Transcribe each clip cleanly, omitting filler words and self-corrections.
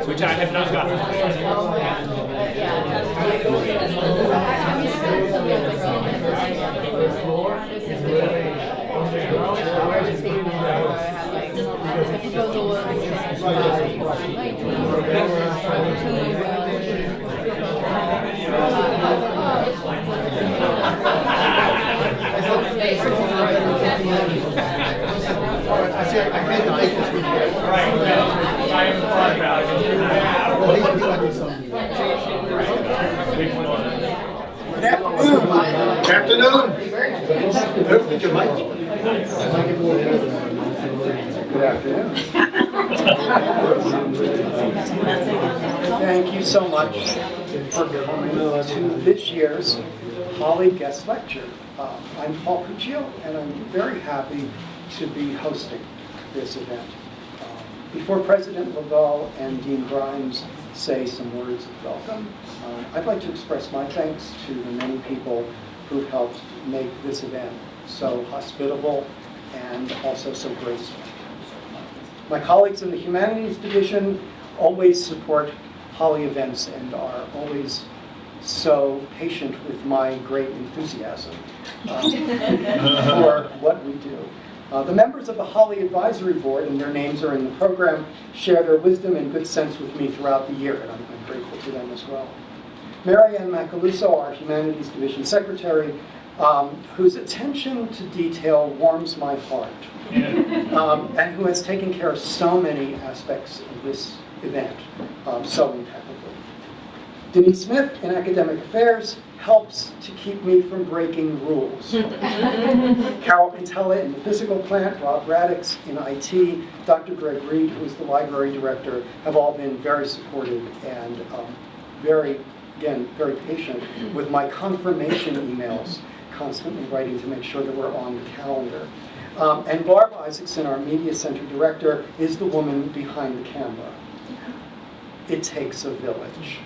Which I have not gotten. Good afternoon. Good afternoon. Thank you so much for coming to this year's Holley guest lecture. I'm Paul Puccio, and I'm very happy to be hosting this event. Before President Lavelle and Dean Grimes say some words of welcome, I'd like to express my thanks to the many people who've helped make this event so hospitable and also so graceful. My colleagues in the Humanities Division always support Holley events and are always so patient with my great enthusiasm for what we do. The members of the Holley Advisory Board, and their names are in the program, share their wisdom and good sense with me throughout the year, and I'm grateful to them as well. Mary Ann Macaluso, our Humanities Division Secretary, whose attention to detail warms my heart, and who has taken care of so many aspects of this event so impeccably. Denise Smith in Academic Affairs helps to keep me from breaking rules. Carol Cantella in the physical plant, Rob Radix in IT, Dr. Greg Reed, who is the library director, have all been very supportive and very patient with my confirmation emails, constantly writing to make sure that we're on the calendar. And Barb Isaacson, our media center director, is the woman behind the camera. It takes a village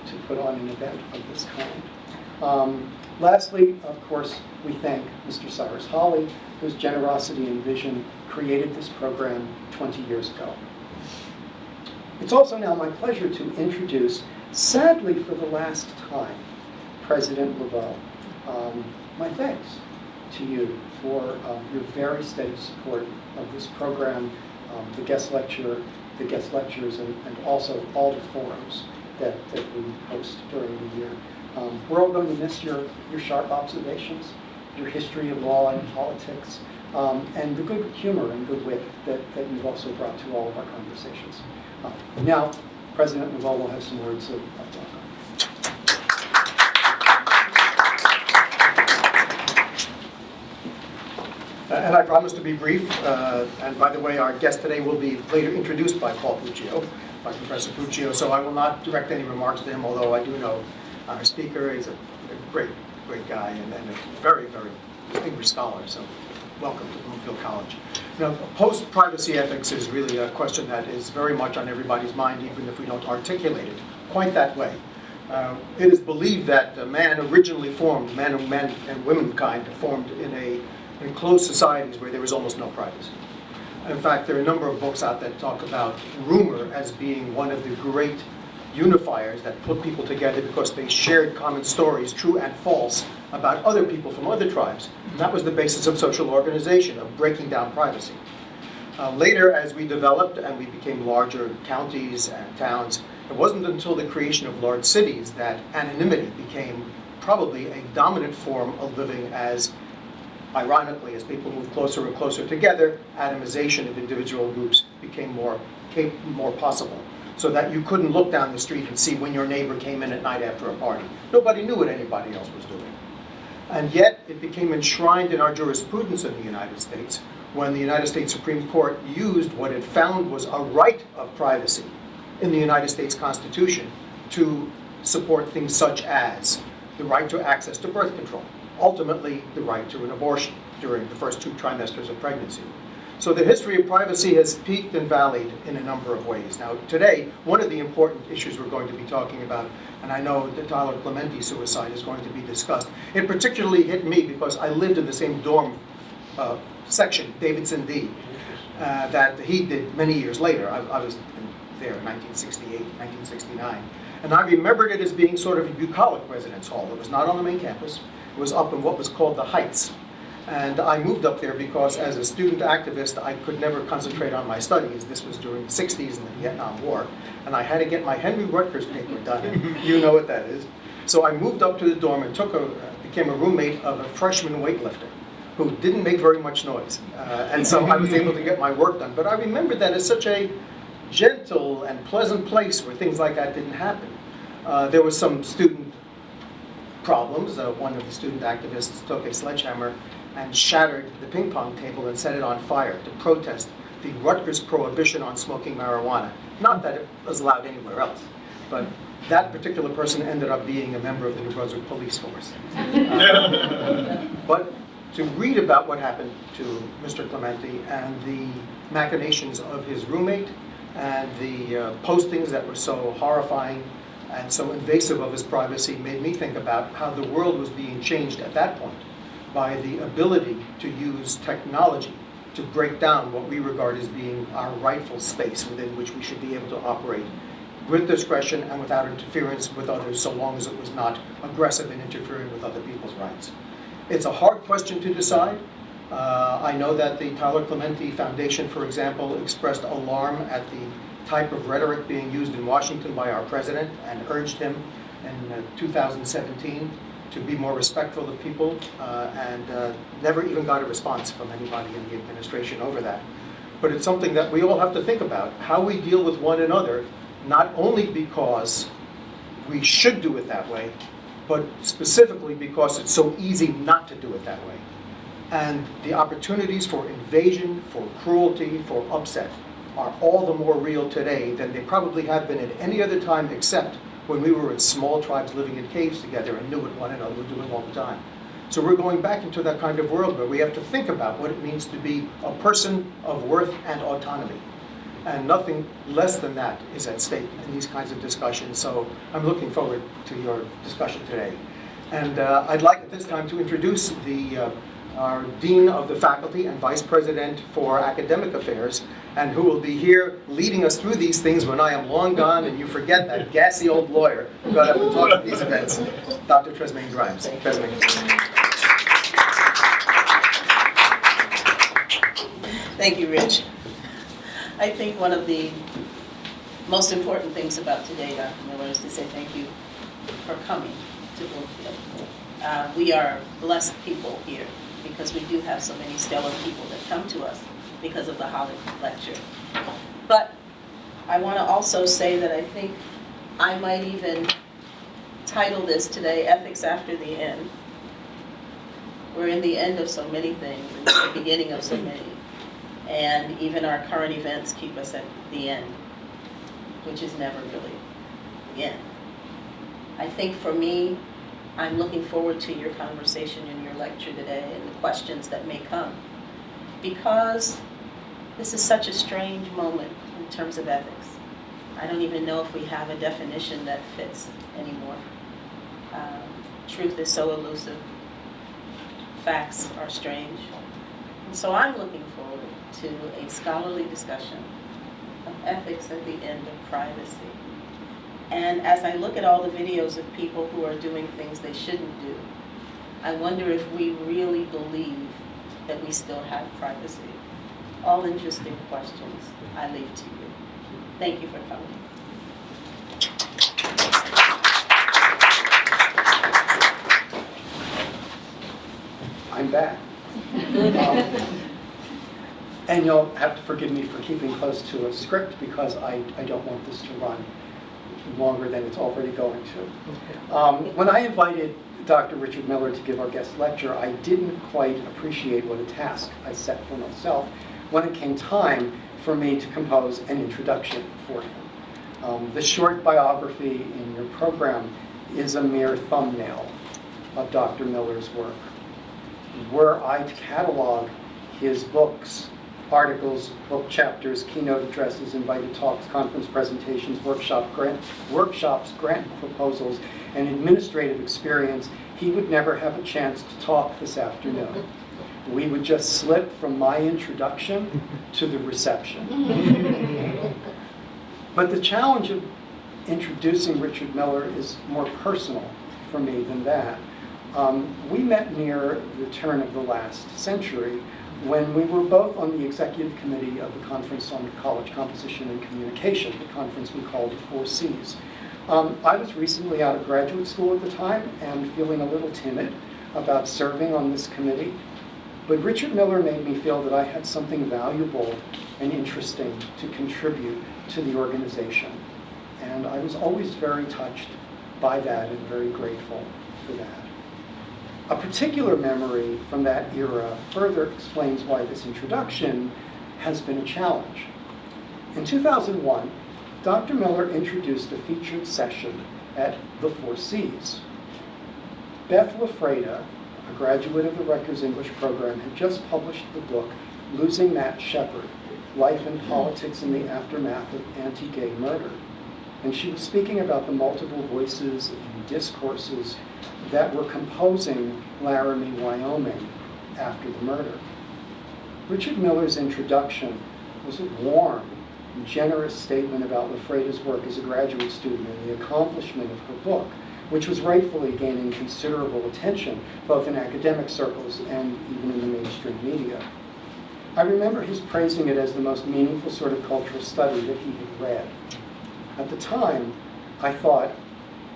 to put on an event of this kind. Lastly, of course, we thank Mr. Cyrus Holley, whose generosity and vision created this program 20 years ago. It's also now my pleasure to introduce, sadly for the last time, President Lavelle. My thanks to you for your very steady support of this program, the guest lectures, and also all the forums that we host during the year. We're all going to miss your sharp observations, your history of law and politics, and the good humor and good wit that you've also brought to all of our conversations. Now, President Lavelle will have some words of welcome. And I promise to be brief. And by the way, our guest today will be later introduced by Paul Puccio, by Professor Puccio, so I will not direct any remarks to him, although I do know our speaker is a great guy and a very, very distinguished scholar, so welcome to Bloomfield College. Now, post-privacy ethics is really a question that is very much on everybody's mind, even if we don't articulate it quite that way. It is believed that man originally formed, men and womankind formed in closed societies where there was almost no privacy. In fact, there are a number of books out that talk about rumor as being one of the great unifiers that put people together because they shared common stories, true and false, about other people from other tribes. And that was the basis of social organization, of breaking down privacy. Later, as we developed and we became larger counties and towns, it wasn't until the creation of large cities that anonymity became probably a dominant form of living, as ironically, as people moved closer and closer together, atomization of individual groups became more possible, so that you couldn't look down the street and see when your neighbor came in at night after a party. Nobody knew what anybody else was doing. And yet, it became enshrined in our jurisprudence in the United States when the United States Supreme Court used what it found was a right of privacy in the United States Constitution to support things such as the right to access to birth control, ultimately the right to an abortion during the first 2 trimesters of pregnancy. So the history of privacy has peaked and valleyed in a number of ways. Now today, one of the important issues we're going to be talking about, and I know the Tyler Clementi suicide is going to be discussed, it particularly hit me because I lived in the same dorm section, Davidson D, that he did many years later. I was there in 1968, 1969. And I remembered it as being sort of a bucolic residence hall. It was not on the main campus. It was up in what was called the Heights. And I moved up there because as a student activist, I could never concentrate on my studies. This was during the 60s and the Vietnam War. And I had to get my Henry Rutgers paper done. And you know what that is. So I moved up to the dorm and became a roommate of a freshman weightlifter who didn't make very much noise. And so I was able to get my work done. But I remember that as such a gentle and pleasant place where things like that didn't happen. There was some student problems. One of the student activists took a sledgehammer and shattered the ping pong table and set it on fire to protest the Rutgers prohibition on smoking marijuana. Not that it was allowed anywhere else, but that particular person ended up being a member of the New Brunswick police force. But to read about what happened to Mr. Clementi and the machinations of his roommate and the postings that were so horrifying and so invasive of his privacy made me think about how the world was being changed at that point by the ability to use technology to break down what we regard as being our rightful space within which we should be able to operate with discretion and without interference with others, so long as it was not aggressive in interfering with other people's rights. It's a hard question to decide. I know that the Tyler Clementi Foundation, for example, expressed alarm at the type of rhetoric being used in Washington by our president and urged him in 2017 to be more respectful of people, and never even got a response from anybody in the administration over that. But it's something that we all have to think about, how we deal with one another, not only because we should do it that way, but specifically because it's so easy not to do it that way. And the opportunities for invasion, for cruelty, for upset are all the more real today than they probably have been at any other time except when we were in small tribes living in caves together and knew what one another were doing all the time. So we're going back into that kind of world where we have to think about what it means to be a person of worth and autonomy. And nothing less than that is at stake in these kinds of discussions. So I'm looking forward to your discussion today. And I'd like at this time to introduce our Dean of the Faculty and Vice President for Academic Affairs, and who will be here leading us through these things when I am long gone and you forget that gassy old lawyer who got up and talked at these events, Dr. Tresmaine Grimes. Tresmaine. Thank you, Rich. I think one of the most important things about today, Dr. Miller, is to say thank you for coming to Brookfield. We are blessed people here because we do have so many stellar people that come to us because of the Holley lecture. But I want to also say that I think I might even title this today, Ethics After the End. We're in the end of so many things, and the beginning of so many. And even our current events keep us at the end, which is never really the end. I think for me, I'm looking forward to your conversation in your lecture today and the questions that may come, because this is such a strange moment in terms of ethics. I don't even know if we have a definition that fits anymore. Truth is so elusive. Facts are strange. And so I'm looking forward to a scholarly discussion of ethics at the end of privacy. And as I look at all the videos of people who are doing things they shouldn't do, I wonder if we really believe that we still have privacy. All interesting questions I leave to you. Thank you for coming. I'm back. And you'll have to forgive me for keeping close to a script because I don't want this to run longer than it's already going to. When I invited Dr. Richard Miller to give our guest lecture, I didn't quite appreciate what a task I set for myself when it came time for me to compose an introduction for him. The short biography in your program is a mere thumbnail of Dr. Miller's work. Were I to catalog his books articles, book chapters, keynote addresses, invited talks, conference presentations, workshops, grant proposals, and administrative experience, he would never have a chance to talk this afternoon. We would just slip from my introduction to the reception. But the challenge of introducing Richard Miller is more personal for me than that. We met near the turn of the last century when we were both on the executive committee of the Conference on College Composition and Communication, the conference we called the 4 Cs. I was recently out of graduate school at the time and feeling a little timid about serving on this committee. But Richard Miller made me feel that I had something valuable and interesting to contribute to the organization. And I was always very touched by that and very grateful for that. A particular memory from that era further explains why this introduction has been a challenge. In 2001, Dr. Miller introduced a featured session at the 4 Cs. Beth Lafreda, a graduate of the Rutgers English program, had just published the book Losing Matt Shepard, Life and Politics in the Aftermath of Anti-Gay Murder. And she was speaking about the multiple voices and discourses that were composing Laramie, Wyoming after the murder. Richard Miller's introduction was a warm and generous statement about Lafreda's work as a graduate student and the accomplishment of her book, which was rightfully gaining considerable attention, both in academic circles and even in the mainstream media. I remember his praising it as the most meaningful sort of cultural study that he had read. At the time, I thought,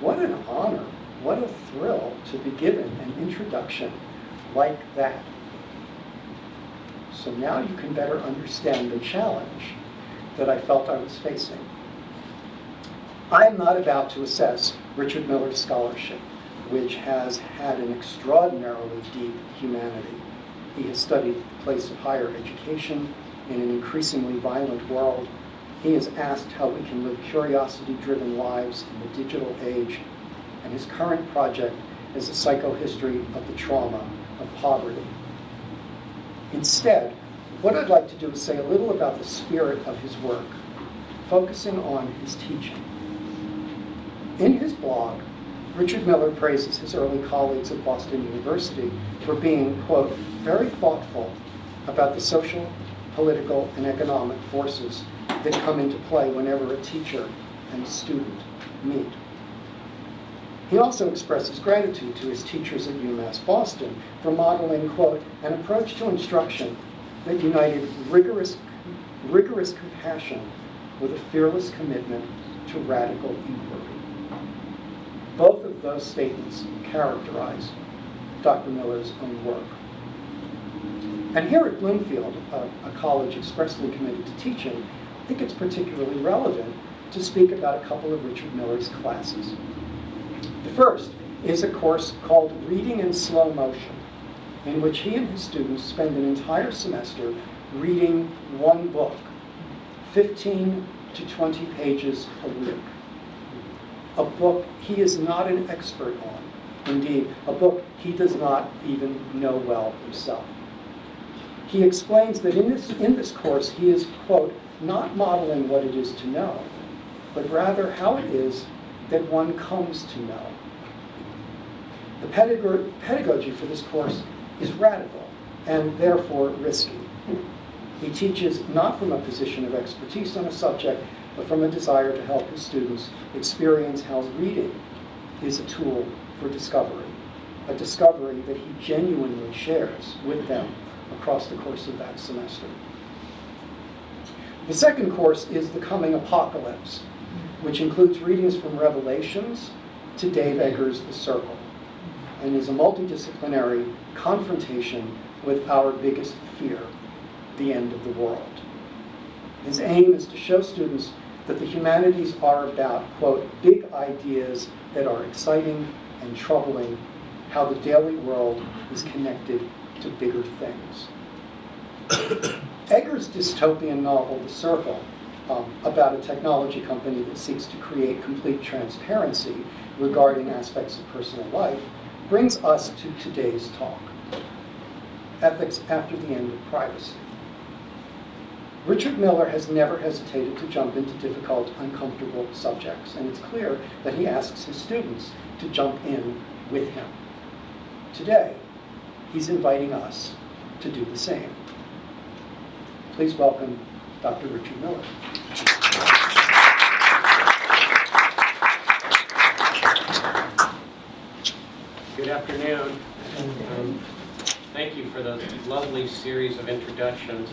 what an honor, what a thrill to be given an introduction like that. So now you can better understand the challenge that I felt I was facing. I am not about to assess Richard Miller's scholarship, which has had an extraordinarily deep humanity. He has studied the place of higher education in an increasingly violent world. He has asked how we can live curiosity-driven lives in the digital age, and his current project is a psychohistory of the trauma of poverty. Instead, what I'd like to do is say a little about the spirit of his work, focusing on his teaching. In his blog, Richard Miller praises his early colleagues at Boston University for being, quote, very thoughtful about the social, political, and economic forces that come into play whenever a teacher and student meet. He also expresses gratitude to his teachers at UMass Boston for modeling, quote, an approach to instruction that united rigorous compassion with a fearless commitment to radical inquiry. Both of those statements characterize Dr. Miller's own work. And here at Bloomfield, a college expressly committed to teaching, I think it's particularly relevant to speak about a couple of Richard Miller's classes. The first is a course called Reading in Slow Motion, in which he and his students spend an entire semester reading one book, 15 to 20 pages a week. A book he is not an expert on. Indeed, a book he does not even know well himself. He explains that in this course he is, quote, not modeling what it is to know, but rather how it is that one comes to know. The pedagogy for this course is radical and therefore risky. He teaches not from a position of expertise on a subject, but from a desire to help his students experience how reading is a tool for discovery, a discovery that he genuinely shares with them across the course of that semester. The second course is The Coming Apocalypse, which includes readings from Revelations to Dave Eggers' The Circle, and is a multidisciplinary confrontation with our biggest fear, the end of the world. His aim is to show students that the humanities are about, quote, big ideas that are exciting and troubling, how the daily world is connected to bigger things. Eggers' dystopian novel, The Circle, about a technology company that seeks to create complete transparency regarding aspects of personal life, brings us to today's talk, Ethics After the End of Privacy. Richard Miller has never hesitated to jump into difficult, uncomfortable subjects, and it's clear that he asks his students to jump in with him. Today, he's inviting us to do the same. Please welcome Dr. Richard Miller. Good afternoon. Thank you for the lovely series of introductions.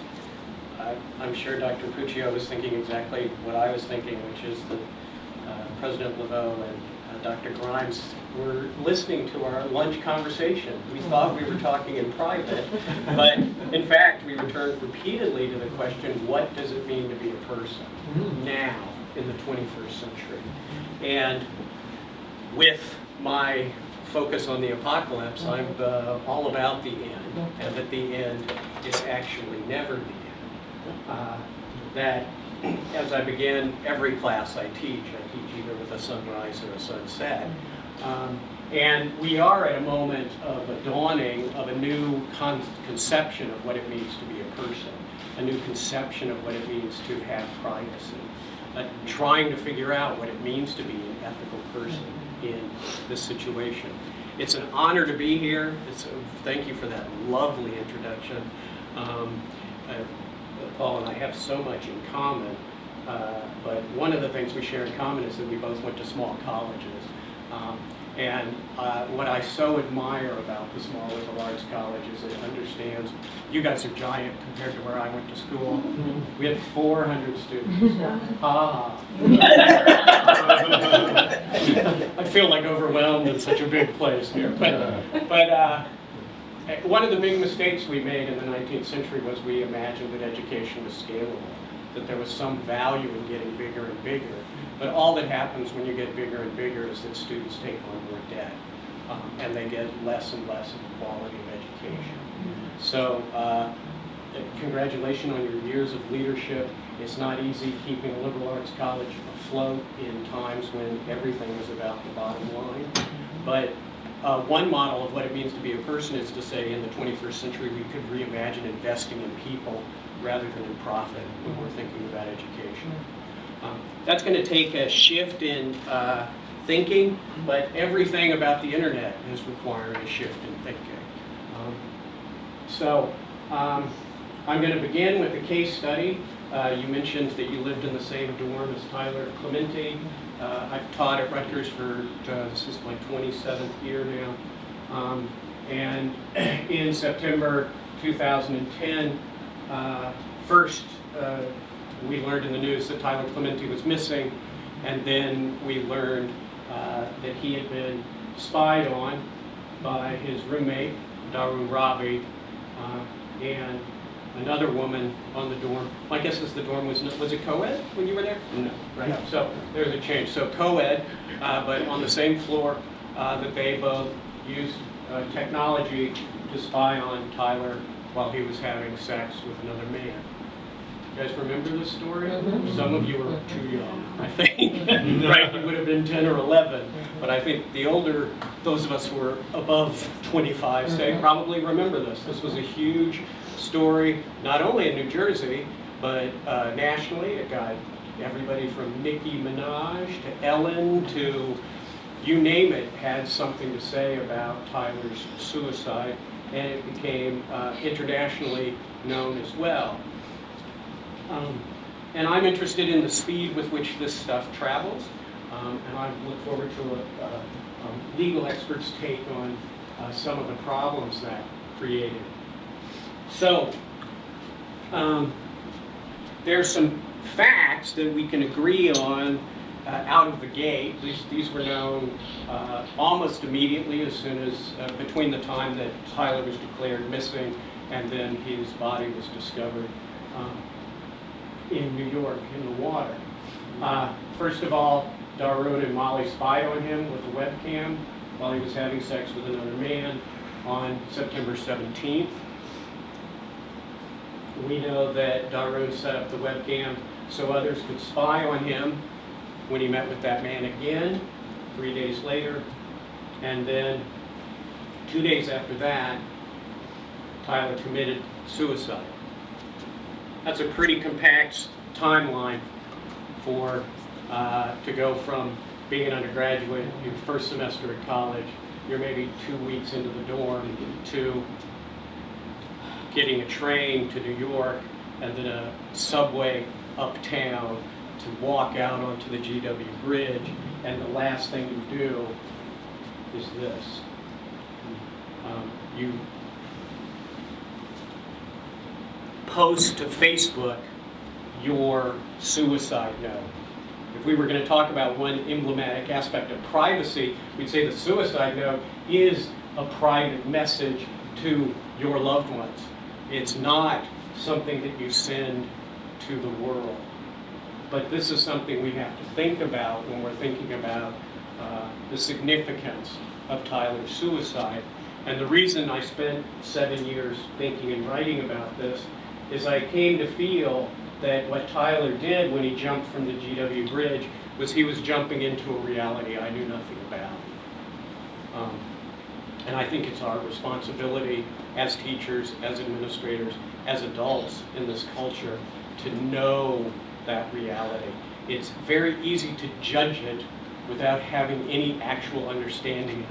I'm sure Dr. Puccio was thinking exactly what I was thinking, which is that President Laveau and Dr. Grimes were listening to our lunch conversation. We thought we were talking in private, but in fact, we returned repeatedly to the question, what does it mean to be a person now in the 21st century? And with my focus on the apocalypse, I'm all about the end, and that the end is actually never the end. That as I begin every class I teach either with a sunrise or a sunset. And we are at a moment of a dawning of a new conception of what it means to be a person, a new conception of what it means to have privacy, trying to figure out what it means to be an ethical person in this situation. It's an honor to be here. Thank you for that lovely introduction. Paul and I have so much in common, but one of the things we share in common is that we both went to small colleges. And what I so admire about the small liberal arts college is it understands, you guys are giant compared to where I went to school. We had 400 students. I feel like overwhelmed in such a big place here. But one of the big mistakes we made in the 19th century was we imagined that education was scalable, that there was some value in getting bigger and bigger. But all that happens when you get bigger and bigger is that students take on more debt, and they get less and less of the quality of education. So congratulations on your years of leadership. It's not easy keeping a liberal arts college afloat in times when everything is about the bottom line. But one model of what it means to be a person is to say in the 21st century we could reimagine investing in people rather than in profit when we're thinking about education. That's going to take a shift in thinking, but everything about the internet is requiring a shift in thinking. I'm going to begin with a case study. You mentioned that you lived in the same dorm as Tyler Clementi. I've taught at Rutgers for, this is my 27th year now. And in September 2010, first we learned in the news that Tyler Clementi was missing, and then we learned that he had been spied on by his roommate, Daru Ravi, and another woman on the dorm. My guess is the dorm was it co-ed when you were there? No, right? No. So there's a change. So co-ed, but on the same floor, that they both used technology to spy on Tyler while he was having sex with another man. You guys remember this story? Mm-hmm. Some of you were too young, I think. Right? You would have been 10 or 11. But I think the older, those of us who were above 25, say, probably remember this. This was a huge story, not only in New Jersey, but nationally. It got everybody from Nicki Minaj to Ellen to you name it had something to say about Tyler's suicide, and it became internationally known as well. And I'm interested in the speed with which this stuff travels, and I look forward to a legal expert's take on some of the problems that created. So, there's some facts that we can agree on out of the gate. These were known almost immediately, as soon as between the time that Tyler was declared missing and then his body was discovered in New York in the water. First of all, Darun and Molly spied on him with a webcam while he was having sex with another man on September 17th. We know that Darun set up the webcam so others could spy on him when he met with that man again 3 days later. And then 2 days after that, Tyler committed suicide. That's a pretty compact timeline for to go from being an undergraduate, your first semester at college, you're maybe 2 weeks into the dorm, to getting a train to New York and then a subway uptown to walk out onto the GW Bridge, and the last thing you do is this. You post to Facebook your suicide note. If we were going to talk about one emblematic aspect of privacy, we'd say the suicide note is a private message to your loved ones. It's not something that you send to the world. But this is something we have to think about when we're thinking about the significance of Tyler's suicide. And the reason I spent 7 years thinking and writing about this is I came to feel that what Tyler did when he jumped from the GW Bridge was he was jumping into a reality I knew nothing about. And I think it's our responsibility as teachers, as administrators, as adults in this culture to know that reality. It's very easy to judge it without having any actual understanding of it.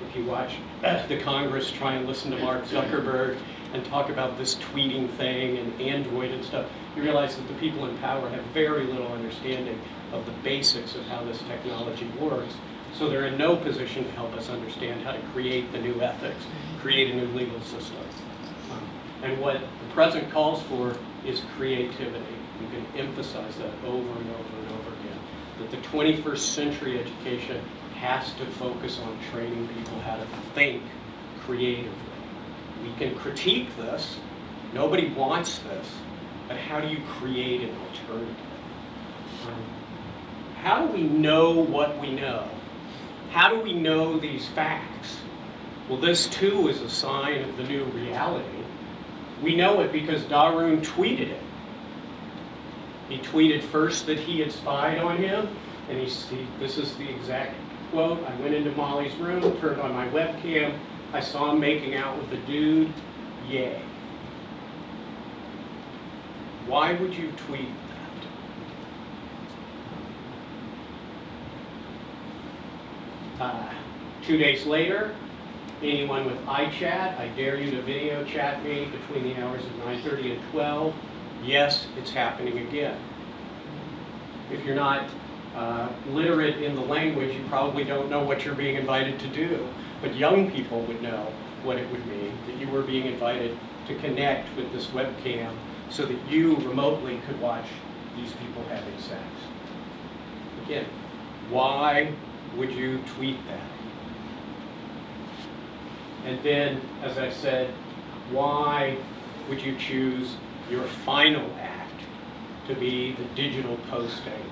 If you watch the Congress try and listen to Mark Zuckerberg and talk about this tweeting thing and Android and stuff, you realize that the people in power have very little understanding of the basics of how this technology works. So they're in no position to help us understand how to create the new ethics, create a new legal system. And what the present calls for is creativity. You can emphasize that over and over and over again. That the 21st century education has to focus on training people how to think creatively. We can critique this. Nobody wants this. But how do you create an alternative? How do we know what we know? How do we know these facts? Well, this too is a sign of the new reality. We know it because Darun tweeted it. He tweeted first that he had spied on him, and this is the exact quote. I went into Molly's room, turned on my webcam, I saw him making out with a dude, yay. Why would you tweet that? 2 days later, anyone with iChat, I dare you to video chat me between the hours of 9:30 and 12. Yes, it's happening again. If you're not literate in the language, you probably don't know what you're being invited to do. But young people would know what it would mean that you were being invited to connect with this webcam so that you remotely could watch these people having sex. Again, why would you tweet that? And then, as I said, why would you choose your final act to be the digital posting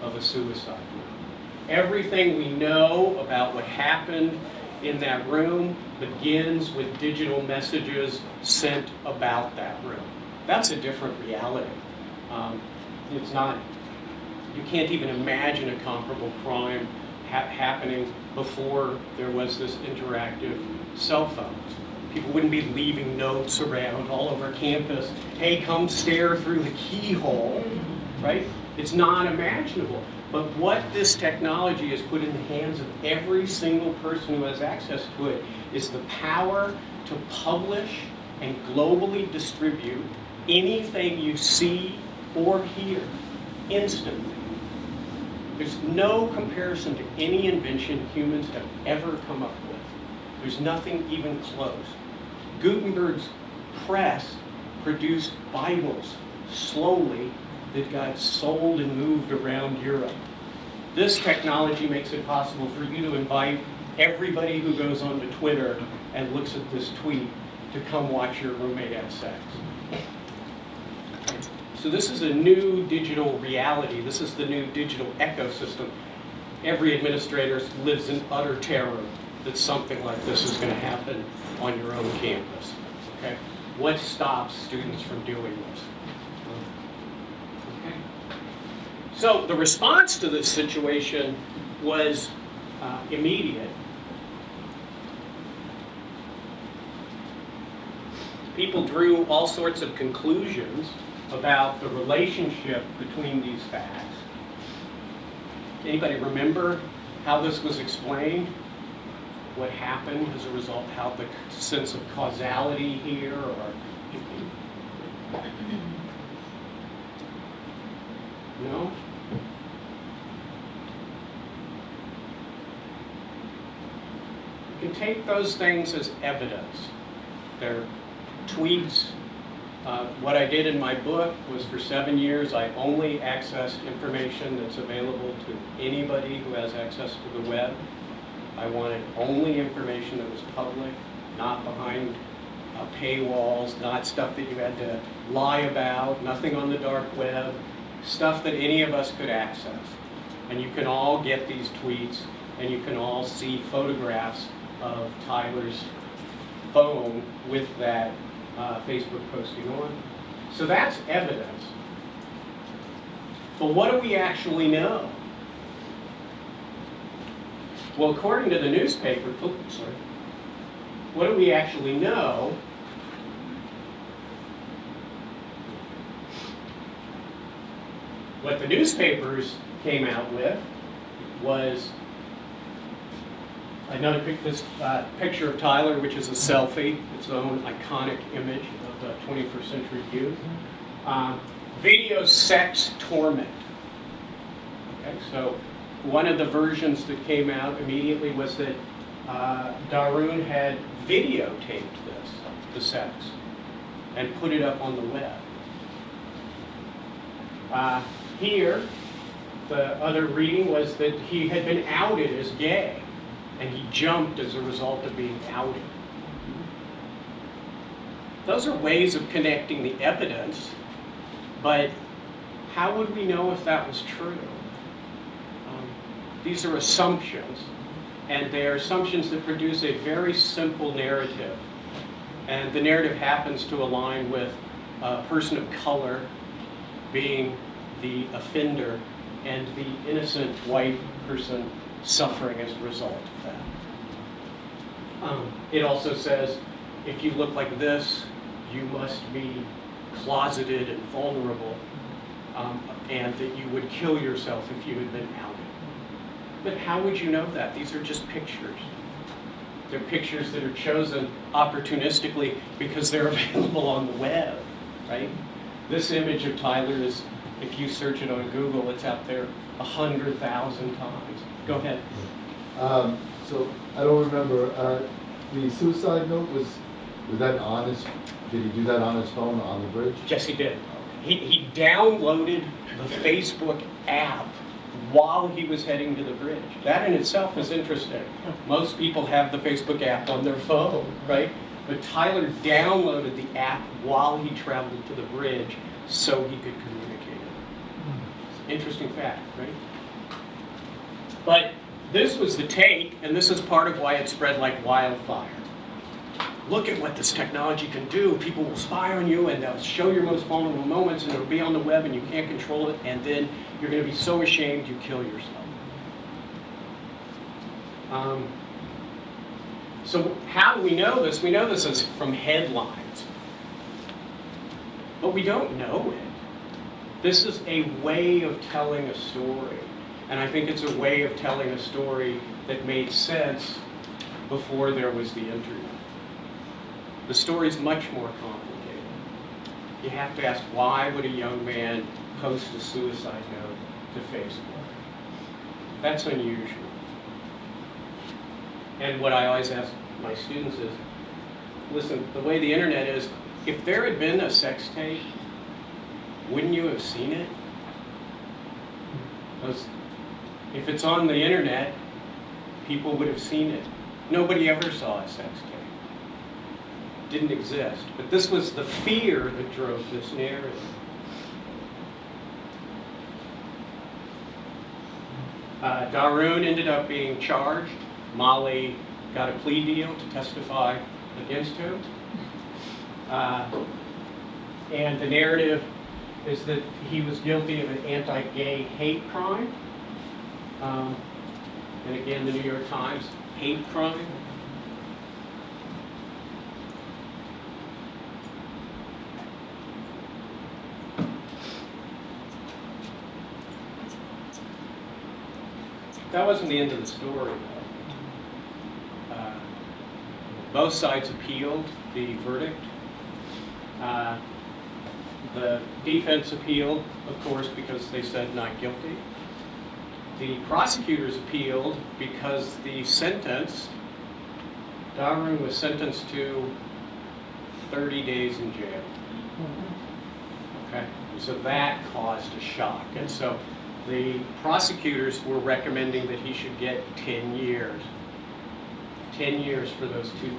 of a suicide note? Everything we know about what happened in that room begins with digital messages sent about that room. That's a different reality. It's not, you can't even imagine a comparable crime happening before there was this interactive cell phones. People wouldn't be leaving notes around all over campus. Hey, come stare through the keyhole, right? It's not imaginable. But what this technology has put in the hands of every single person who has access to it is the power to publish and globally distribute anything you see or hear instantly. There's no comparison to any invention humans have ever come up with. There's nothing even close. Gutenberg's press produced Bibles slowly that got sold and moved around Europe. This technology makes it possible for you to invite everybody who goes onto Twitter and looks at this tweet to come watch your roommate have sex. So this is a new digital reality. This is the new digital ecosystem. Every administrator lives in utter terror that something like this is going to happen on your own campus. Okay? What stops students from doing this? Okay. So the response to this situation was immediate. People drew all sorts of conclusions about the relationship between these facts. Anybody remember how this was explained? What happened as a result? How the sense of causality here, or no? You can take those things as evidence. They're tweets. What I did in my book was, for 7 years, I only accessed information that's available to anybody who has access to the web. I wanted only information that was public, not behind paywalls, not stuff that you had to lie about, nothing on the dark web, stuff that any of us could access. And you can all get these tweets, and you can all see photographs of Tyler's phone with that Facebook posting on. So that's evidence. But what do we actually know? Well, according to the newspaper, what do we actually know? What the newspapers came out with was another this picture of Tyler, which is a selfie, its own iconic image of the 21st century youth. Video sex torment. Okay, so one of the versions that came out immediately was that Darun had videotaped the sex, and put it up on the web. Here, the other reading was that he had been outed as gay, and he jumped as a result of being outed. Those are ways of connecting the evidence, but how would we know if that was true? These are assumptions, and they are assumptions that produce a very simple narrative. And the narrative happens to align with a person of color being the offender and the innocent white person suffering as a result of that. It also says, if you look like this, you must be closeted and vulnerable, and that you would kill yourself if you had been outed. But how would you know that? These are just pictures. They're pictures that are chosen opportunistically because they're available on the web, right? This image of Tyler is, if you search it on Google, it's out there 100,000 times. Go ahead. So I don't remember, the suicide note, was that on his, did he do that on his phone on the bridge? Yes, he did. He downloaded the Facebook app while he was heading to the bridge. That in itself is interesting. Most people have the Facebook app on their phone, right? But Tyler downloaded the app while he traveled to the bridge so he could communicate it. Interesting fact, right? But this was the take, and this is part of why it spread like wildfire. Look at what this technology can do. People will spy on you, and they'll show your most vulnerable moments, and it'll be on the web, and you can't control it, and then you're going to be so ashamed you kill yourself. So how do we know this? We know this is from headlines. But we don't know it. This is a way of telling a story. And I think it's a way of telling a story that made sense before there was the internet. The story's much more complicated. You have to ask, why would a young man post a suicide note to Facebook? That's unusual. And what I always ask my students is, listen, the way the internet is, if there had been a sex tape, wouldn't you have seen it? Because if it's on the internet, people would have seen it. Nobody ever saw a sex tape. It didn't exist. But this was the fear that drove this narrative. Darun ended up being charged. Molly got a plea deal to testify against him. And the narrative is that he was guilty of an anti-gay hate crime. And again, the New York Times, hate crime. That wasn't the end of the story, though. Both sides appealed the verdict. The defense appealed, of course, because they said not guilty. The prosecutors appealed because the sentence, Darun was sentenced to 30 days in jail. Okay, so that caused a shock. And so the prosecutors were recommending that he should get 10 years. 10 years for those 2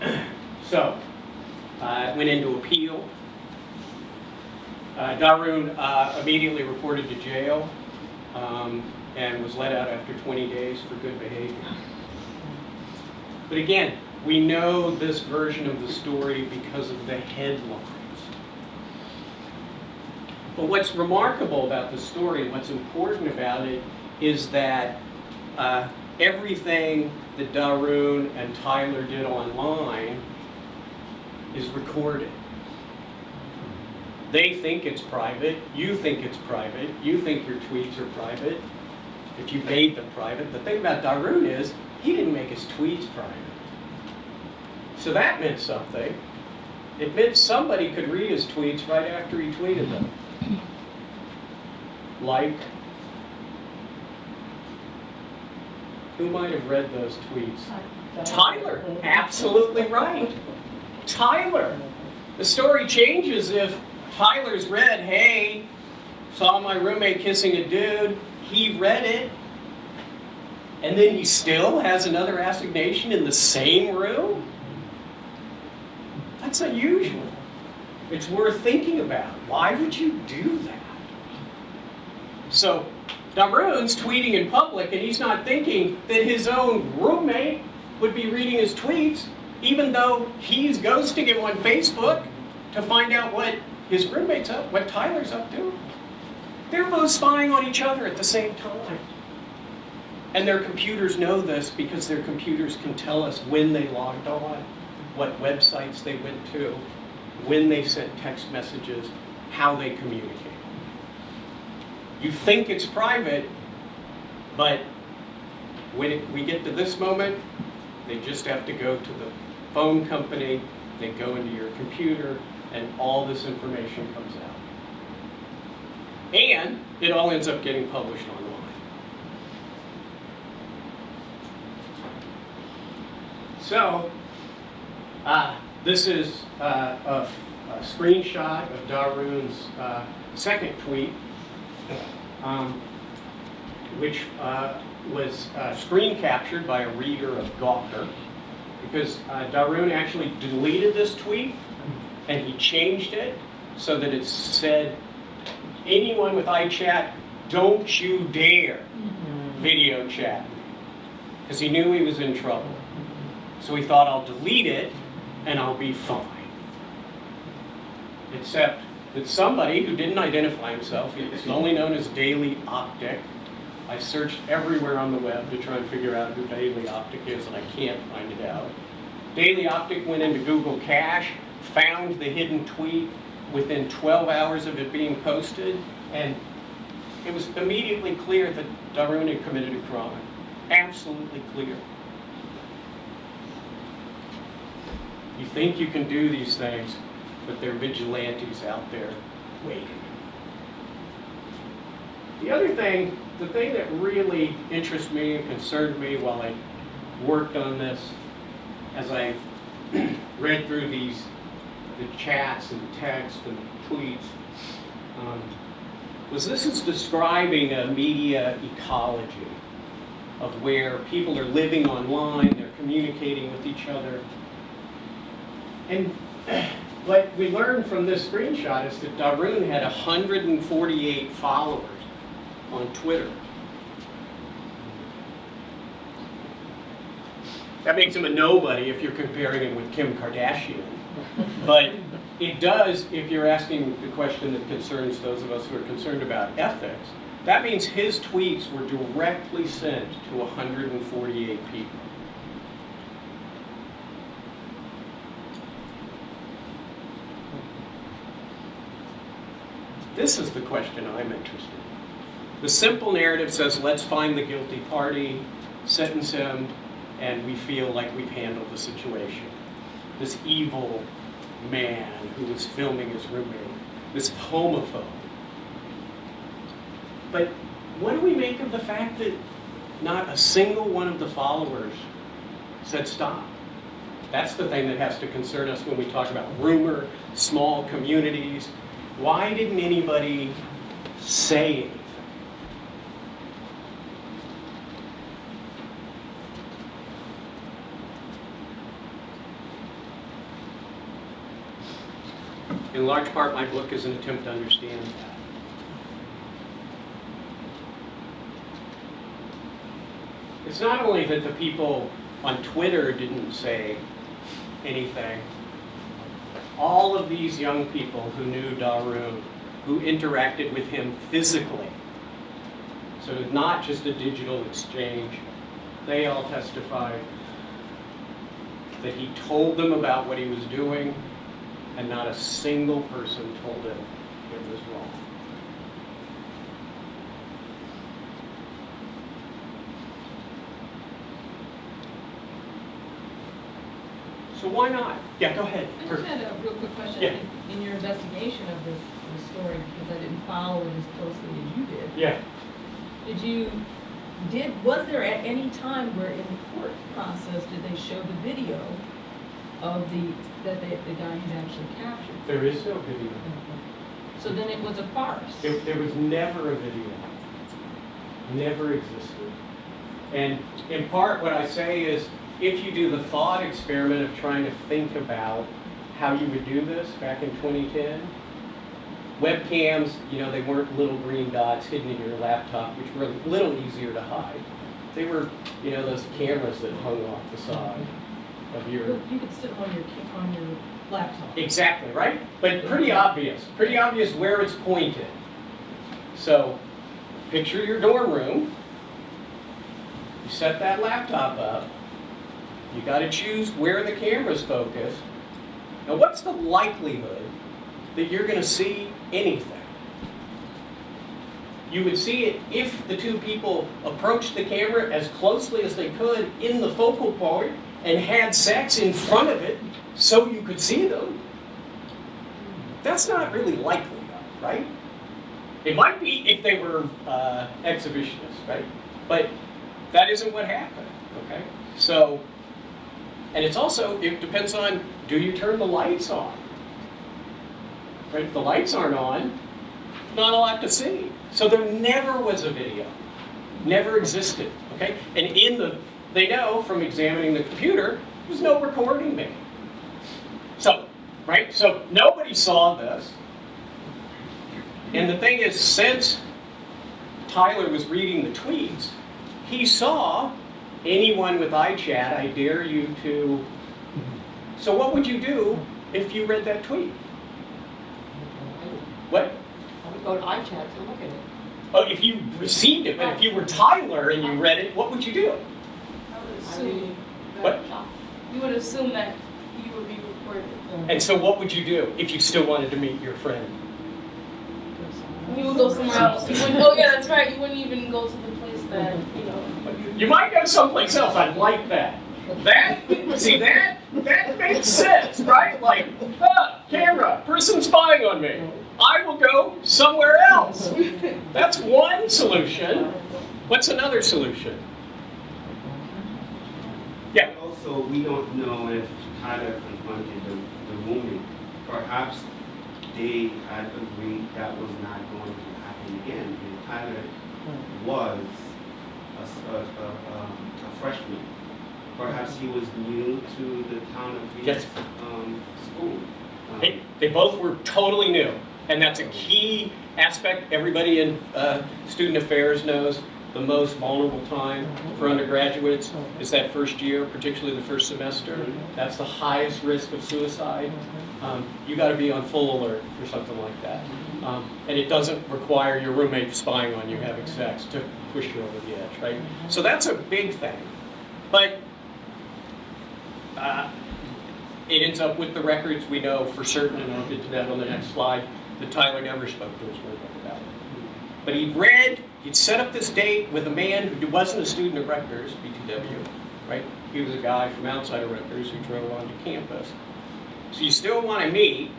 tweets. So, it went into appeal. Darun immediately reported to jail and was let out after 20 days for good behavior. But again, we know this version of the story because of the headlines. But what's remarkable about the story, what's important about it, is that everything that Darun and Tyler did online is recorded. They think it's private, you think it's private, you think your tweets are private, if you made them private. The thing about Darun is, he didn't make his tweets private. So that meant something. It meant somebody could read his tweets right after he tweeted them. Like, who might have read those tweets? Tyler, absolutely right. Tyler. The story changes if Tyler's read, hey, saw my roommate kissing a dude, he read it, and then he still has another assignation in the same room? That's unusual. It's worth thinking about. Why would you do that? So, Darun's tweeting in public, and he's not thinking that his own roommate would be reading his tweets, even though he's ghosting him on Facebook to find out what his roommate's up, what Tyler's up to. They're both spying on each other at the same time. And their computers know this because their computers can tell us when they logged on, what websites they went to, when they sent text messages, how they communicate. You think it's private, but when we get to this moment, they just have to go to the phone company, they go into your computer, and all this information comes out. And it all ends up getting published online. So, this is a screenshot of Darun's second tweet, which was screen captured by a reader of Gawker, because Darun actually deleted this tweet and he changed it so that it said, anyone with iChat, don't you dare video chat me, because he knew he was in trouble. So he thought, I'll delete it and I'll be fine. Except that somebody who didn't identify himself, he was only known as Daily Optic. I searched everywhere on the web to try and figure out who Daily Optic is, and I can't find it out. Daily Optic went into Google Cache, found the hidden tweet within 12 hours of it being posted, and it was immediately clear that Darun had committed a crime. Absolutely clear. You think you can do these things, but there are vigilantes out there waiting. The thing that really interested me and concerned me while I worked on this, as I read through the chats and the text and the tweets, was this is describing a media ecology of where people are living online, they're communicating with each other. And what we learned from this screenshot is that Darun had 148 followers on Twitter. That makes him a nobody if you're comparing him with Kim Kardashian. But it does if you're asking the question that concerns those of us who are concerned about ethics. That means his tweets were directly sent to 148 people. This is the question I'm interested in. The simple narrative says, let's find the guilty party, sentence him, and we feel like we've handled the situation. This evil man who was filming his roommate, this homophobe. But what do we make of the fact that not a single one of the followers said stop? That's the thing that has to concern us when we talk about rumor, small communities. Why didn't anybody say anything? In large part, my book is an attempt to understand that. It's not only that the people on Twitter didn't say anything. All of these young people who knew Darun, who interacted with him physically, so not just a digital exchange, they all testified that he told them about what he was doing, and not a single person told him it was wrong. So why not? Yeah, go ahead. I just had a real quick question. Yeah. In your investigation of this story, because I didn't follow it as closely as you did, Yeah. was there at any time where in the court process did they show the video of the guy who's actually captured? There is no video. So then it was a farce. There was never a video. Never existed. And in part what I say is, if you do the thought experiment of trying to think about how you would do this back in 2010, webcams, they weren't little green dots hidden in your laptop, which were a little easier to hide. They were, those cameras that hung off the side of your... You could sit on your laptop. Exactly, right? But pretty obvious where it's pointed. So, picture your dorm room. You set that laptop up. You got to choose where the camera's focused. Now, what's the likelihood that you're going to see anything? You would see it if the two people approached the camera as closely as they could in the focal point and had sex in front of it so you could see them. That's not really likely, right? It might be if they were exhibitionists, right? But that isn't what happened, okay? So, and it's also, it depends on, do you turn the lights on? Right, if the lights aren't on, not a lot to see. So there never was a video, never existed, okay? And they know from examining the computer, there's no recording made. So, right, so nobody saw this. And the thing is, since Tyler was reading the tweets, he saw anyone with iChat, I dare you to... So what would you do if you read that tweet? What? I would go to iChat to look at it. Oh, if you received it, but if you were Tyler and you read it, what would you do? I would assume What? you would assume that you would be recorded. And so what would you do if you still wanted to meet your friend? You would go somewhere else. You wouldn't, oh yeah, that's right. You wouldn't even go to the place that, You might go someplace else. I'd like that. That makes sense, right? Like, camera, person spying on me. I will go somewhere else. That's one solution. What's another solution? Yeah. Also, we don't know if Tyler confronted the woman. Perhaps they had agreed that was not going to happen again. And Tyler was a freshman. Perhaps he was new to the town of his Yes. school. They both were totally new. And that's a key aspect. Everybody in student affairs knows the most vulnerable time for undergraduates is that first year, particularly the first semester. That's the highest risk of suicide. You got to be on full alert for something like that. And it doesn't require your roommate spying on you having sex to push you over the edge, right? So that's a big thing. But it ends up with the records. We know for certain, and I'll get to that on the next slide, that Tyler never spoke to his roommate about it. But he read He'd set up this date with a man who wasn't a student at Rutgers, BTW, right? He was a guy from outside of Rutgers who drove onto campus. So you still want to meet.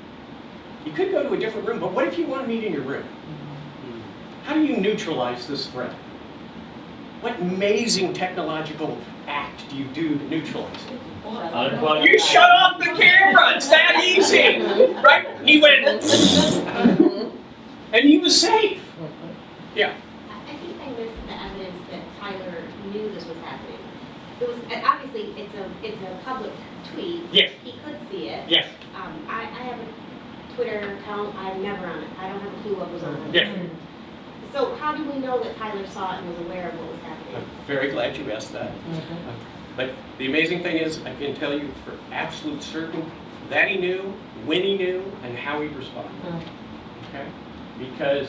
You could go to a different room, but what if you want to meet in your room? How do you neutralize this threat? What amazing technological act do you do to neutralize it? Unplug You shut off the camera! It's that easy! Right? He went, and he was safe. Yeah. I think I missed the evidence that Tyler knew this was happening. It was obviously it's a public tweet. Yes. He could see it. Yes. I have a Twitter account. I'm never on it. I don't have a clue what was on it. Yes. So how do we know that Tyler saw it and was aware of what was happening? I'm very glad you asked that. But the amazing thing is, I can tell you for absolute certain that he knew, when he knew, and how he responded. Okay? Because,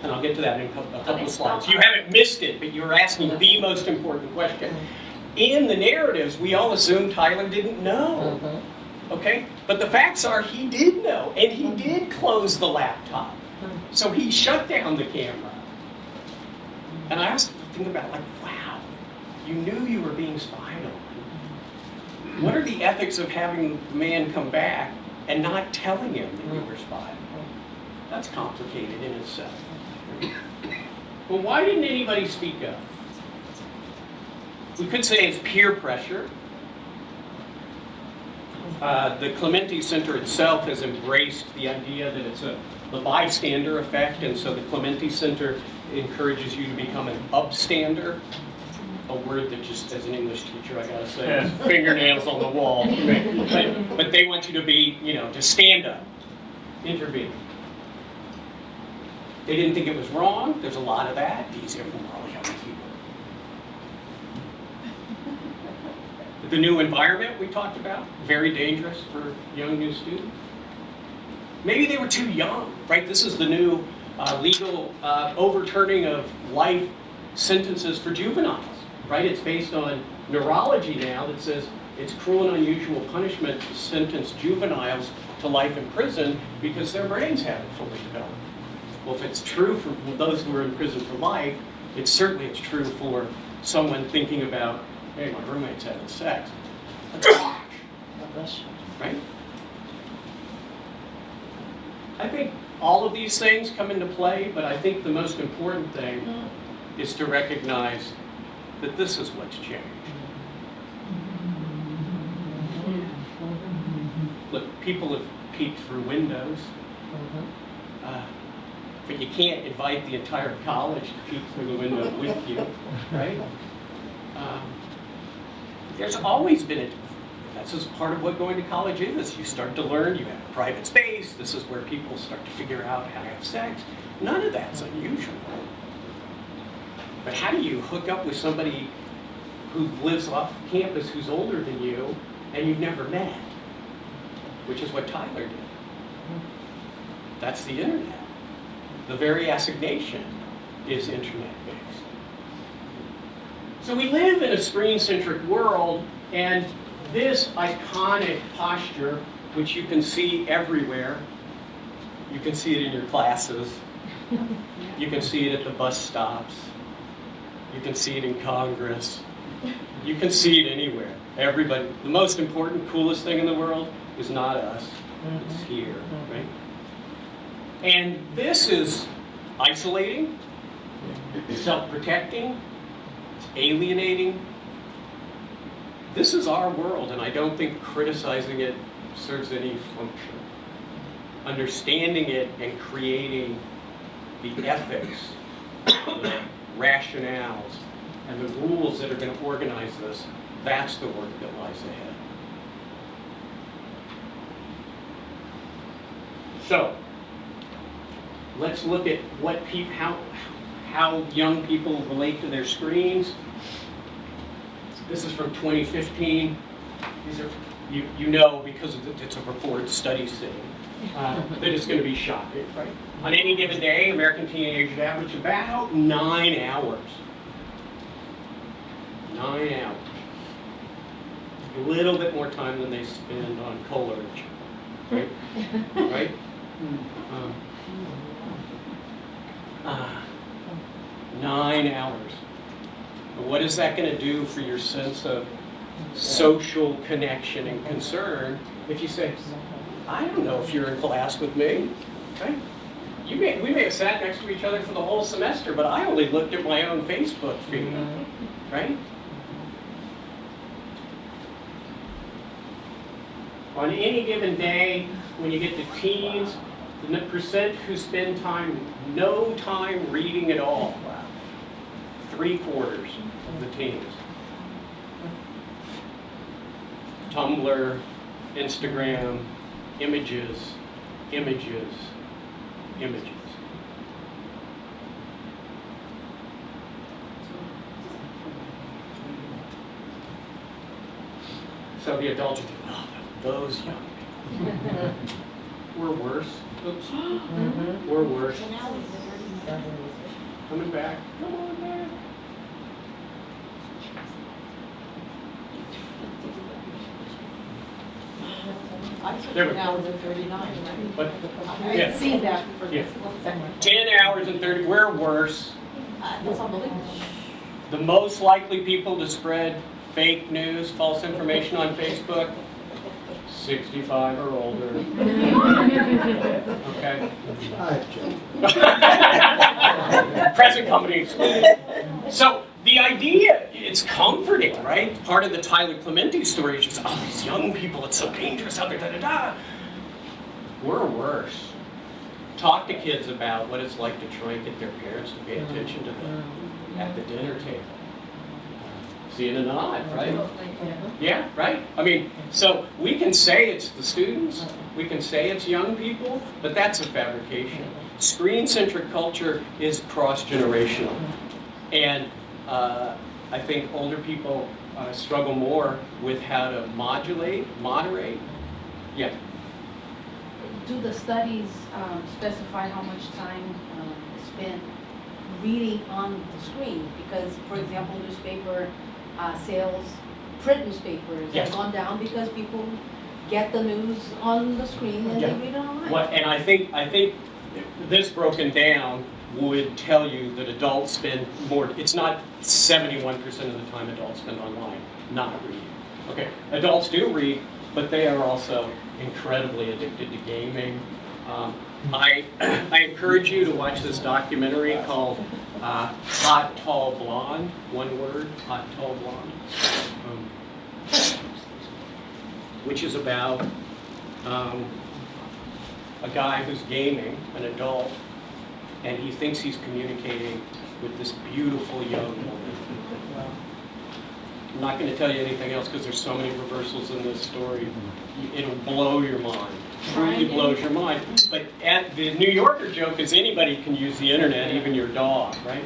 and I'll get to that in a couple of slides. You haven't missed it, but you're asking the most important question. In the narratives, we all assume Tyler didn't know. Okay? But the facts are he did know, and he did close the laptop. So he shut down the camera. And I was thinking about, like, wow, you knew you were being spied on. What are the ethics of having the man come back and not telling him that you were spied on? That's complicated in itself. Well, why didn't anybody speak up? We could say it's peer pressure. The Clementi Center itself has embraced the idea that it's the bystander effect, and so the Clementi Center encourages you to become an upstander, a word that just, as an English teacher, I gotta say, is fingernails on the wall. But they want you to be, to stand up, intervene. They didn't think it was wrong. There's a lot of that. These immoral young people. The new environment we talked about, very dangerous for young new students. Maybe they were too young, right? This is the new legal overturning of life sentences for juveniles, right? It's based on neurology now that says it's cruel and unusual punishment to sentence juveniles to life in prison because their brains haven't fully developed. Well, if it's true for those who are in prison for life, it's true for someone thinking about, hey, my roommate's having sex. Right? I think all of these things come into play, but I think the most important thing is to recognize that this is what's changed. Look, people have peeked through windows, but you can't invite the entire college to peek through the window with you, right? There's always been that's just part of what going to college is. You start to learn, you have a private space, this is where people start to figure out how to have sex. None of that's unusual. But how do you hook up with somebody who lives off campus who's older than you and you've never met? Which is what Tyler did. That's the internet. The very assignation is internet-based. So we live in a screen-centric world, and this iconic posture, which you can see everywhere, you can see it in your classes, you can see it at the bus stops, you can see it in Congress, you can see it anywhere. Everybody, the most important, coolest thing in the world is not us, it's here, right? And this is isolating, self-protecting, it's alienating. This is our world, and I don't think criticizing it serves any function. Understanding it and creating the ethics, the rationales, and the rules that are going to organize this, that's the work that lies ahead. So, let's look at what how young people relate to their screens. This is from 2015. These are, you know, because it's a reported study saying that it's going to be shocking, right? On any given day, American teenagers average about 9 hours. 9 hours. A little bit more time than they spend on Coleridge, right? Right? 9 hours. What is that going to do for your sense of social connection and concern if you say, I don't know if you're in class with me, okay? We may have sat next to each other for the whole semester, but I only looked at my own Facebook feed, right? On any given day, when you get to teens, the percent who spend no time reading at all, 3/4 of the teens. Tumblr, Instagram, images, images, images. So the adults are thinking, oh, those young people. We're worse. Oops. We're worse. Coming back. Come on back. I took There we an go. hour and 39, right? But, I yeah. didn't see that for Yeah. 10 10 hours and 30, we're worse. That's unbelievable. The most likely people to spread fake news, false information on Facebook, 65 or older. Okay? Present companies. So the idea, it's comforting, right? Part of the Tyler Clementi story is just, oh, these young people, it's so dangerous out there, da-da-da. We're worse. Talk to kids about what it's like to try and get their parents to pay attention to them at the dinner table. See it in a nod, right? Yeah, right? I mean, so we can say it's the students, we can say it's young people, but that's a fabrication. Screen-centric culture is cross-generational. And I think older people struggle more with how to moderate. Yeah. Do the studies specify how much time is spent reading on the screen? Because, for example, newspaper sales, print newspapers Yes. have gone down because people get the news on the screen and Yeah. they read it online. And I think this broken down would tell you that adults spend more, it's not 71% of the time adults spend online not reading. Okay, adults do read, but they are also incredibly addicted to gaming. I encourage you to watch this documentary called Hot, Tall, Blonde, one word, Hot, Tall, Blonde, which is about a guy who's gaming, an adult, and he thinks he's communicating with this beautiful young woman. I'm not going to tell you anything else because there's so many reversals in this story. It'll blow your mind. Truly blows your mind. But the New Yorker joke is anybody can use the internet, even your dog, right?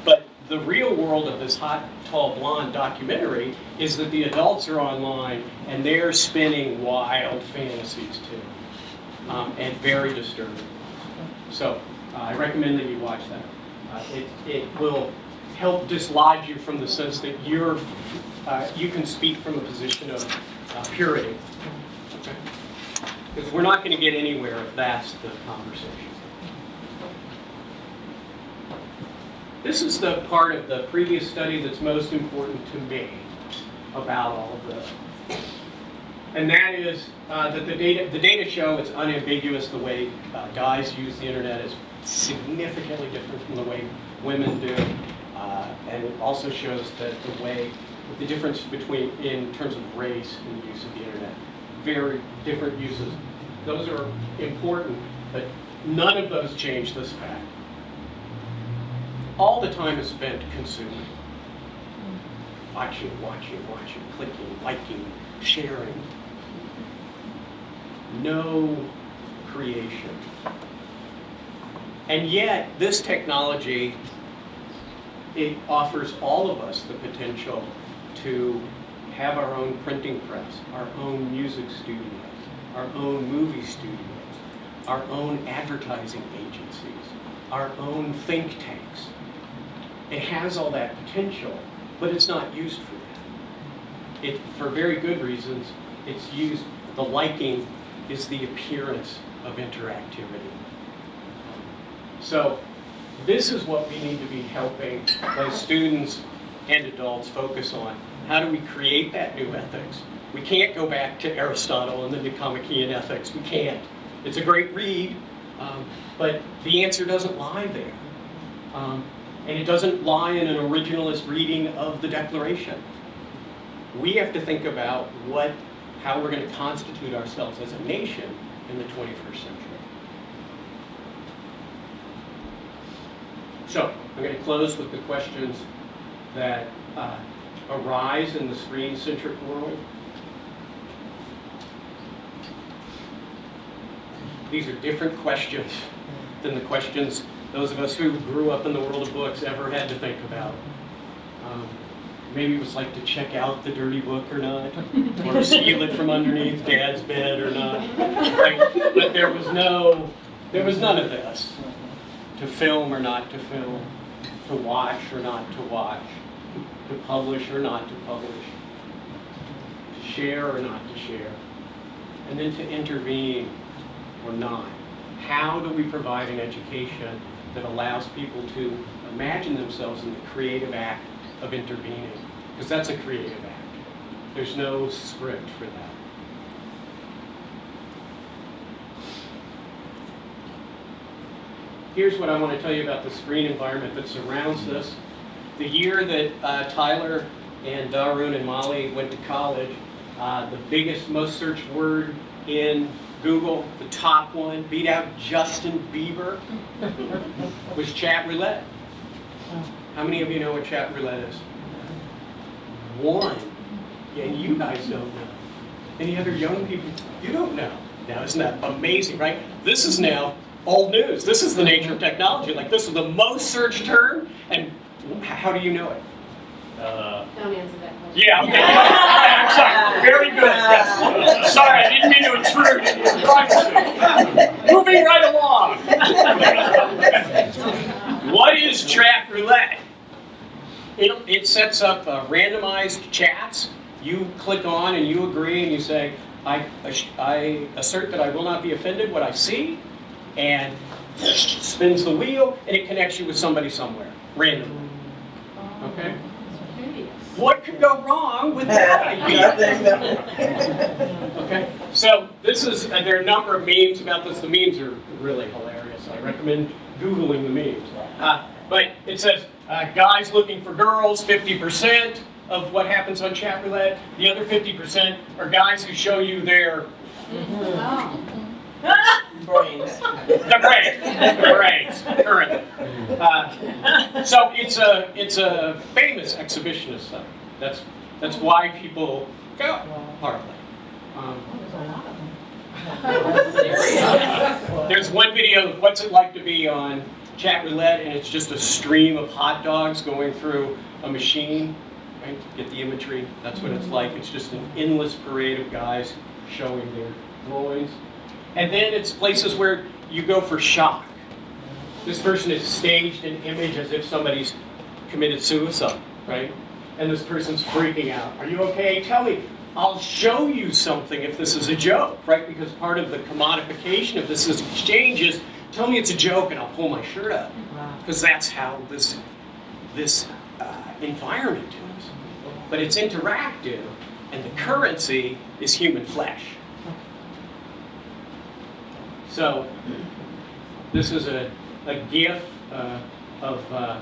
But the real world of this Hot, Tall, Blonde documentary is that the adults are online and they're spinning wild fantasies too, and very disturbing. So I recommend that you watch that. It will help dislodge you from the sense that you can speak from a position of purity. Okay? Because we're not going to get anywhere if that's the conversation. This is the part of the previous study that's most important to me about all of this. And that is that the data show it's unambiguous. The way guys use the internet is significantly different from the way women do. And it also shows that the difference between, in terms of race and the use of the internet, very different uses. Those are important, but none of those change this fact. All the time is spent consuming. Watching, clicking, liking, sharing. No creation. And yet, this technology, it offers all of us the potential to have our own printing press, our own music studios, our own movie studios, our own advertising agencies, our own think tanks. It has all that potential, but it's not used for that. For very good reasons, it's used, the liking is the appearance of interactivity. So This is what we need to be helping both students and adults focus on. How do we create that new ethics? We can't go back to Aristotle and the Nicomachean Ethics. We can't. It's a great read, but the answer doesn't lie there. And it doesn't lie in an originalist reading of the Declaration. We have to think about how we're going to constitute ourselves as a nation in the 21st century. So, I'm going to close with the questions that arise in the screen-centric world. These are different questions than the questions those of us who grew up in the world of books ever had to think about. Maybe it was like to check out the dirty book or not, or steal it from underneath Dad's bed or not. Right? But there was none of this. To film or not to film, to watch or not to watch, to publish or not to publish, to share or not to share, and then to intervene or not. How do we provide an education that allows people to imagine themselves in the creative act of intervening? Because that's a creative act. There's no script for that. Here's what I want to tell you about the screen environment that surrounds this. The year that Tyler and Darun and Molly went to college, the biggest, most searched word in Google, the top one, beat out Justin Bieber, was chat roulette. How many of you know what chat roulette is? One. Yeah, and you guys don't know. Any other young people? You don't know. Now, isn't that amazing, right? This is now old news. This is the nature of technology. Like, this is the most searched term, and how do you know it? Don't answer that question. Yeah, okay. I'm sorry. Very good, yes. Sorry, I didn't mean to intrude into your privacy. Moving right along. What is chat roulette? It sets up randomized chats. You click on and you agree and you say, I assert that I will not be offended what I see, and spins the wheel, and it connects you with somebody somewhere, randomly. Okay? What could go wrong with that idea? Okay, so this is, there are a number of memes about this. The memes are really hilarious. I recommend Googling the memes. But it says, guys looking for girls, 50% of what happens on chat roulette. The other 50% are guys who show you their brains. The brains, currently. So it's a famous exhibitionist site. That's why people go, partly. There's one video of what's it like to be on chat roulette, and it's just a stream of hot dogs going through a machine. Right? Get the imagery. That's what it's like. It's just an endless parade of guys showing their groins. And then it's places where you go for shock. This person has staged an image as if somebody's committed suicide, right? And this person's freaking out. Are you okay? Tell me. I'll show you something if this is a joke, right? Because part of the commodification of this exchange is, tell me it's a joke and I'll pull my shirt up. Because that's how this environment is. But it's interactive, and the currency is human flesh. So this is a GIF of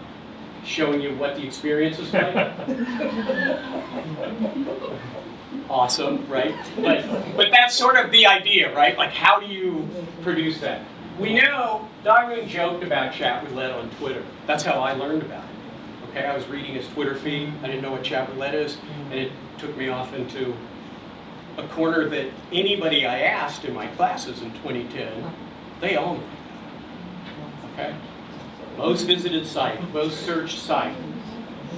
showing you what the experience is like. Awesome, right? But that's sort of the idea, right? Like, how do you produce that? We know Darun joked about chat roulette on Twitter. That's how I learned about it. Okay, I was reading his Twitter feed. I didn't know what chat roulette is, and it took me off into a corner that anybody I asked in my classes in 2010, they all knew. Okay? Most visited site, most searched site.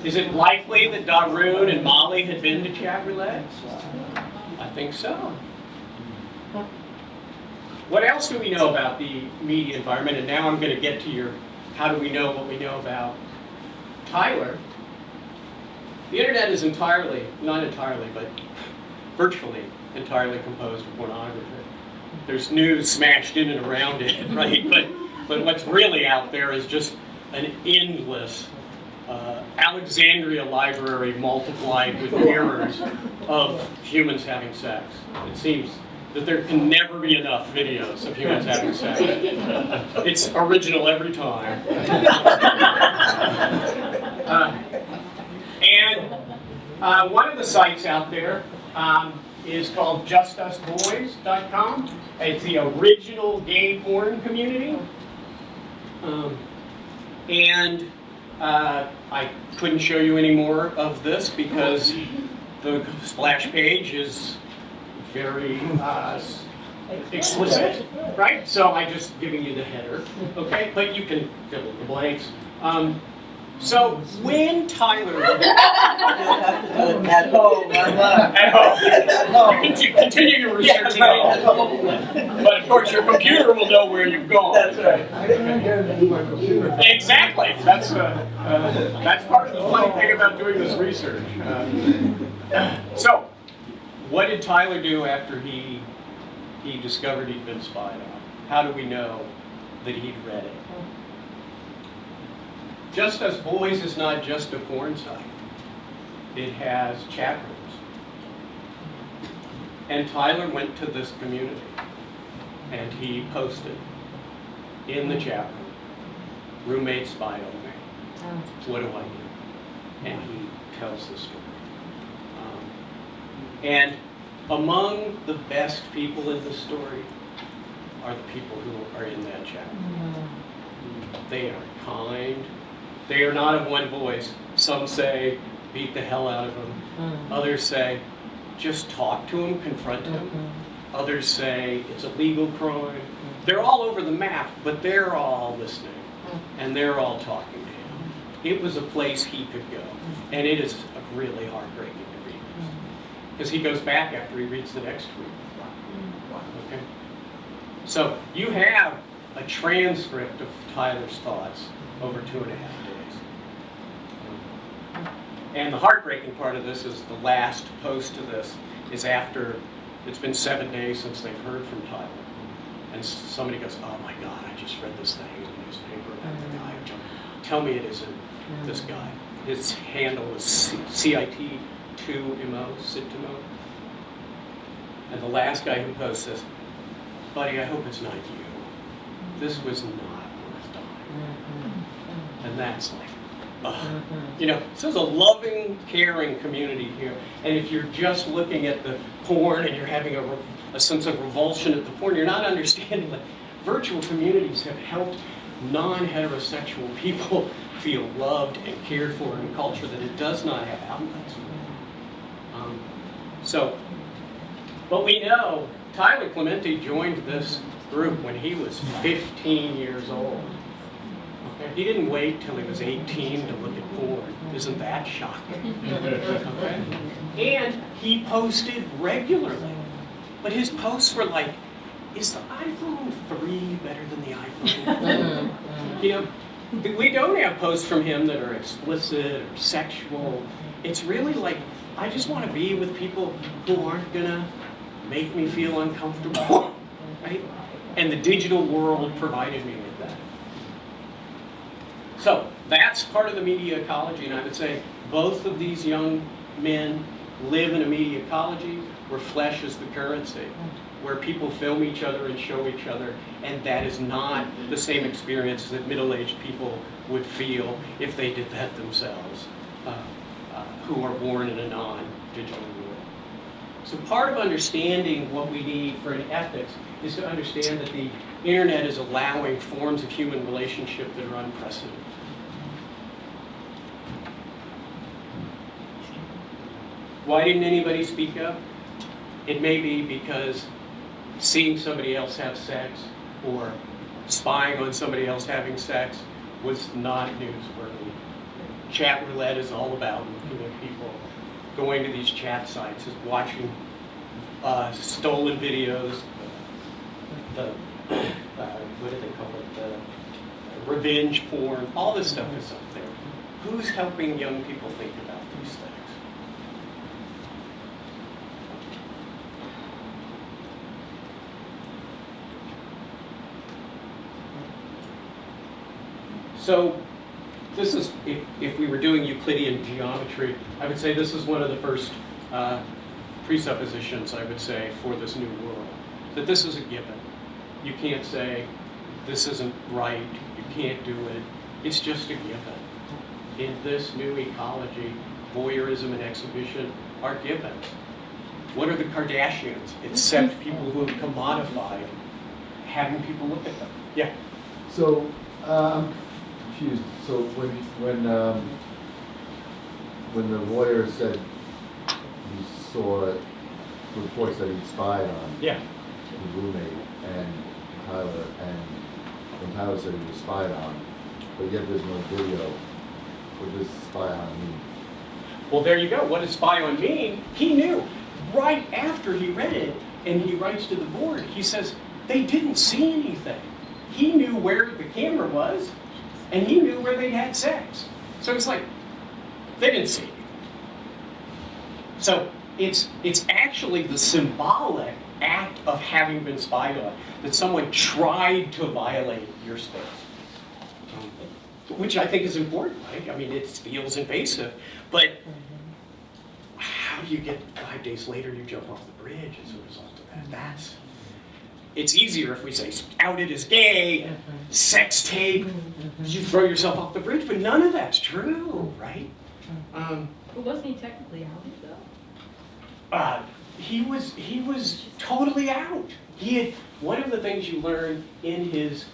Is it likely that Darun and Molly had been to chat roulette? I think so. What else do we know about the media environment? And now I'm going to get to your how do we know what we know about Tyler. The internet is entirely, not entirely, but virtually entirely composed of pornography. There's news smashed in and around it, right? But what's really out there is just an endless Alexandria library multiplied with mirrors of humans having sex. It seems that there can never be enough videos of humans having sex. It's original every time. One of the sites out there is called justusboys.com. It's the original gay porn community. I couldn't show you any more of this because the splash page is very explicit, right? So I'm just giving you the header, okay? But you can fill in the blanks. So when Tyler... At home. At home. You can continue your research at home. But of course your computer will know where you've gone. That's right. I can't get into my computer. Exactly. That's part of the funny thing about doing this research. So, what did Tyler do after he discovered he'd been spied on? How do we know that he'd read it? Just Us Boys is not just a porn site. It has chat rooms. And Tyler went to this community and he posted in the chat room, "Roommate spied on me. What do I do?" And he tells the story. And among the best people in the story are the people who are in that chat room. They are kind. They are not of one voice. Some say, beat the hell out of him. Others say, just talk to him, confront him. Others say, it's a legal crime. They're all over the map, but they're all listening. And they're all talking to him. It was a place he could go. And it is really heartbreaking to read this. Because he goes back after he reads the next tweet. Okay? So you have a transcript of Tyler's thoughts over 2.5 days. And the heartbreaking part of this is the last post of this is after it's been 7 days since they've heard from Tyler. And somebody goes, "Oh my God, I just read this thing in the newspaper about the guy. Tell me it isn't this guy." His handle is CIT2MO, Sitimo. And the last guy who posts says, "Buddy, I hope it's not you. This was not worth dying." And that's like, you know, so there's a loving, caring community here. And if you're just looking at the porn and you're having a sense of revulsion at the porn, you're not understanding that virtual communities have helped non-heterosexual people feel loved and cared for in a culture that it does not have outlets. But we know Tyler Clementi joined this group when he was 15 years old. Okay? He didn't wait till he was 18 to look at porn. Isn't that shocking? Okay? And he posted regularly. But his posts were like, is the iPhone 3 better than the iPhone 4? You know, we don't have posts from him that are explicit or sexual. It's really like, I just want to be with people who aren't going to make me feel uncomfortable, right? And the digital world provided me with that. So that's part of the media ecology, and I would say both of these young men live in a media ecology where flesh is the currency, where people film each other and show each other, and that is not the same experience that middle-aged people would feel if they did that themselves, who are born in a non-digital world. So part of understanding what we need for an ethics is to understand that the internet is allowing forms of human relationship that are unprecedented. Why didn't anybody speak up? It may be because seeing somebody else have sex or spying on somebody else having sex was not newsworthy. Chat Roulette is all about looking at people going to these chat sites, is watching stolen videos, what do they call it, the revenge porn, all this stuff is up there. Who's helping young people think about these things? So This is, if we were doing Euclidean geometry, I would say this is one of the first presuppositions, I would say, for this new world. That this is a given. You can't say, this isn't right, you can't do it. It's just a given. In this new ecology, voyeurism and exhibition are givens. What are the Kardashians? Except people who have commodified having people look at them. Yeah. So, I'm confused. So when the lawyer said he saw reports that he spied on Yeah. his roommate and Tyler, and when Tyler said he was spied on, but yet there's no video, what does spy on mean? Well, there you go. What does spy on mean? He knew right after he read it, and he writes to the board, he says, they didn't see anything. He knew where the camera was, and he knew where they had sex. So it's like, they didn't see anything. So it's actually the symbolic act of having been spied on, that someone tried to violate your space. Which I think is important, right? I mean, it feels invasive, but how do you get 5 days later you jump off the bridge as a result of that? It's easier if we say outed as gay, sex tape, you throw yourself off the bridge, but none of that's true, right? But wasn't he technically outed though? He was totally out. He had, one of the things you learn in his,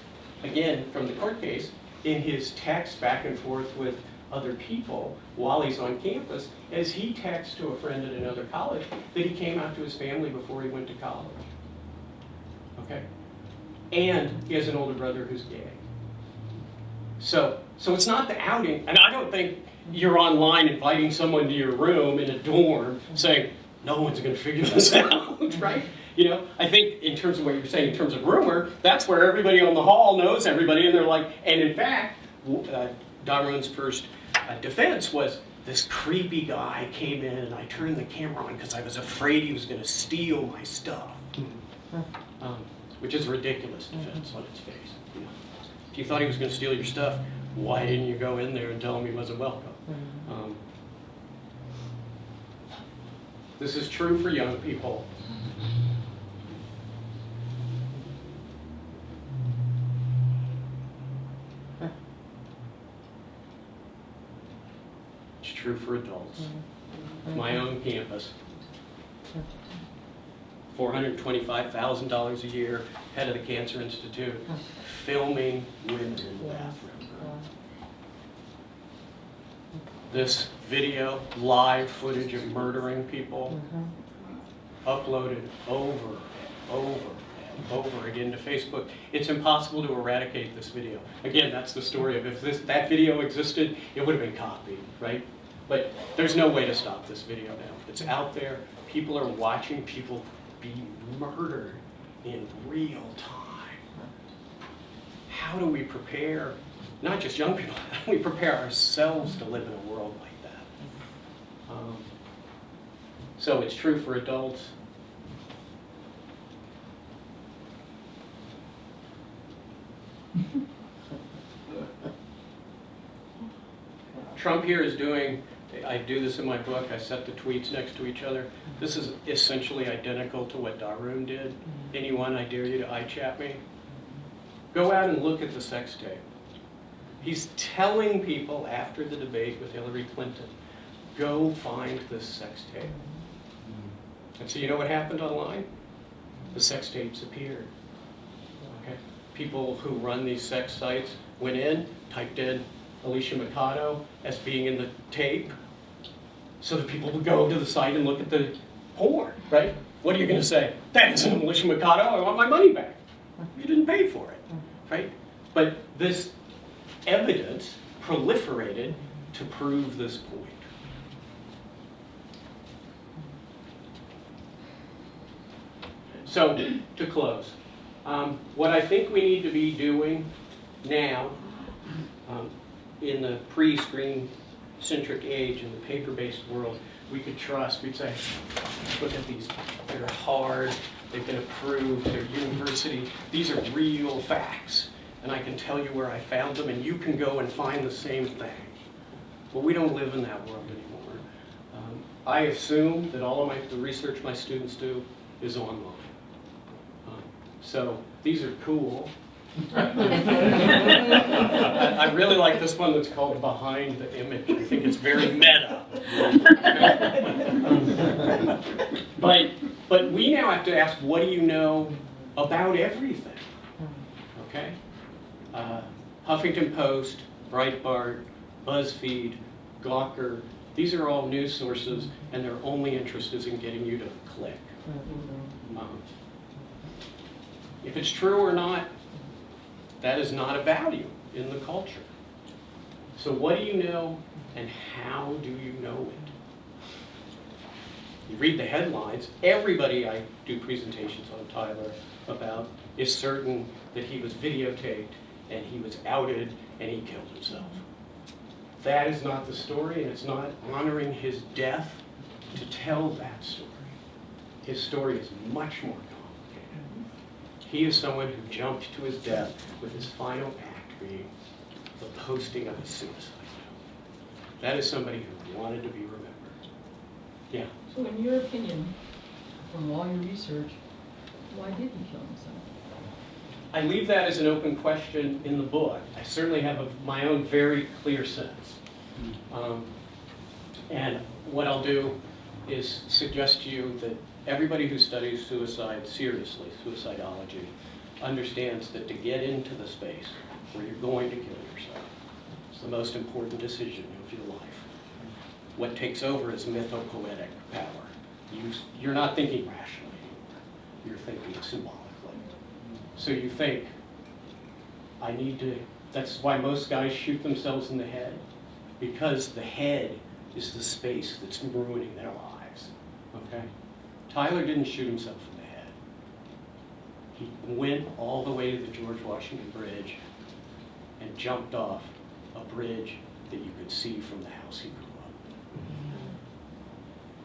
again, from the court case, in his text back and forth with other people while he's on campus, as he texts to a friend at another college that he came out to his family before he went to college. Okay? And he has an older brother who's gay. So it's not the outing, and I don't think you're online inviting someone to your room in a dorm saying, no one's going to figure this out, right? You know, I think in terms of what you're saying, in terms of rumor, that's where everybody on the hall knows everybody, and they're like, and in fact, Daron's first defense was, this creepy guy came in and I turned the camera on because I was afraid he was going to steal my stuff. Which is a ridiculous defense on its face. You know? If you thought he was going to steal your stuff, why didn't you go in there and tell him he wasn't welcome? This is true for young people. It's true for adults. My own campus. $425,000 a year, head of the Cancer Institute, filming women in the bathroom. This video, live footage of murdering people, uploaded over and over and over again to Facebook. It's impossible to eradicate this video. Again, that's the story of if that video existed, it would have been copied, right? But there's no way to stop this video now. It's out there. People are watching people be murdered in real time. How do we prepare, not just young people, how do we prepare ourselves to live in a world like that? So it's true for adults. Trump here is doing, I do this in my book, I set the tweets next to each other. This is essentially identical to what Darun did. Anyone, I dare you to iChat me. Go out and look at the sex tape. He's telling people after the debate with Hillary Clinton, go find this sex tape. And so you know what happened online? The sex tapes appeared. Okay? People who run these sex sites went in, typed in Alicia Mikado as being in the tape, so that people would go to the site and look at the porn, right? What are you going to say? That isn't Alicia Mikado, I want my money back. You didn't pay for it, right? But this evidence proliferated to prove this point. So, to close, what I think we need to be doing now, in the pre-screen-centric age, in the paper-based world, we could trust, we'd say, look at these, they're hard, they've been approved, they're university, these are real facts. and I can tell you where I found them, and you can go and find the same thing. But we don't live in that world anymore. I assume that all of the research my students do is online. So these are cool. I really like this one that's called Behind the Image. I think it's very meta. But we now have to ask, what do you know about everything? Okay? Huffington Post, Breitbart, BuzzFeed, Gawker, these are all news sources, and their only interest is in getting you to click. If it's true or not, that is not a value in the culture. So what do you know, and how do you know it? You read the headlines. Everybody I do presentations on Tyler about is certain that he was videotaped, and he was outed, and he killed himself. That is not the story, and it's not honoring his death to tell that story. His story is much more complicated. He is someone who jumped to his death with his final act being the posting of a suicide note. That is somebody who wanted to be remembered. Yeah? So in your opinion, from all your research, why did he kill himself? I leave that as an open question in the book. I certainly have my own very clear sense. And what I'll do is suggest to you that everybody who studies suicide seriously, suicidology, understands that to get into the space where you're going to kill yourself is the most important decision of your life. What takes over is mythopoetic power. You're not thinking rationally anymore. You're thinking symbolically. So you think, I need to, that's why most guys shoot themselves in the head, because the head is the space that's ruining their lives, okay? Tyler didn't shoot himself in the head. He went all the way to the George Washington Bridge and jumped off a bridge that you could see from the house he grew up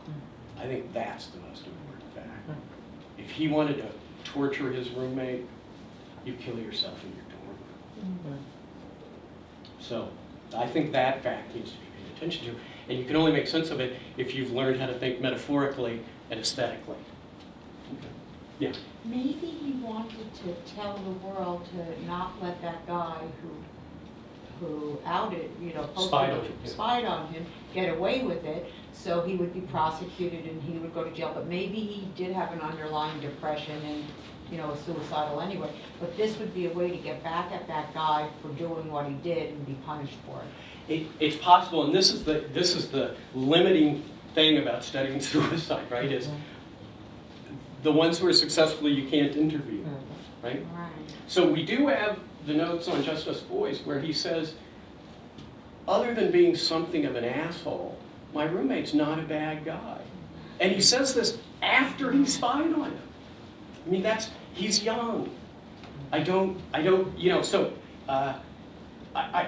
in. I think that's the most important fact. If he wanted to torture his roommate, you kill yourself in your dorm. So I think that fact needs to be paid attention to. And you can only make sense of it if you've learned how to think metaphorically and aesthetically. Okay. Yeah. Maybe he wanted to tell the world to not let that guy who outed, spied on him, get away with it, so he would be prosecuted and he would go to jail. But maybe he did have an underlying depression and, suicidal anyway. But this would be a way to get back at that guy for doing what he did and be punished for it. It's possible, and this is the limiting thing about studying suicide, right? Is the ones who are successful you can't interview, right? So we do have the notes on Just Us Boys where he says, other than being something of an asshole, my roommate's not a bad guy. And he says this after he spied on him. I mean, he's young.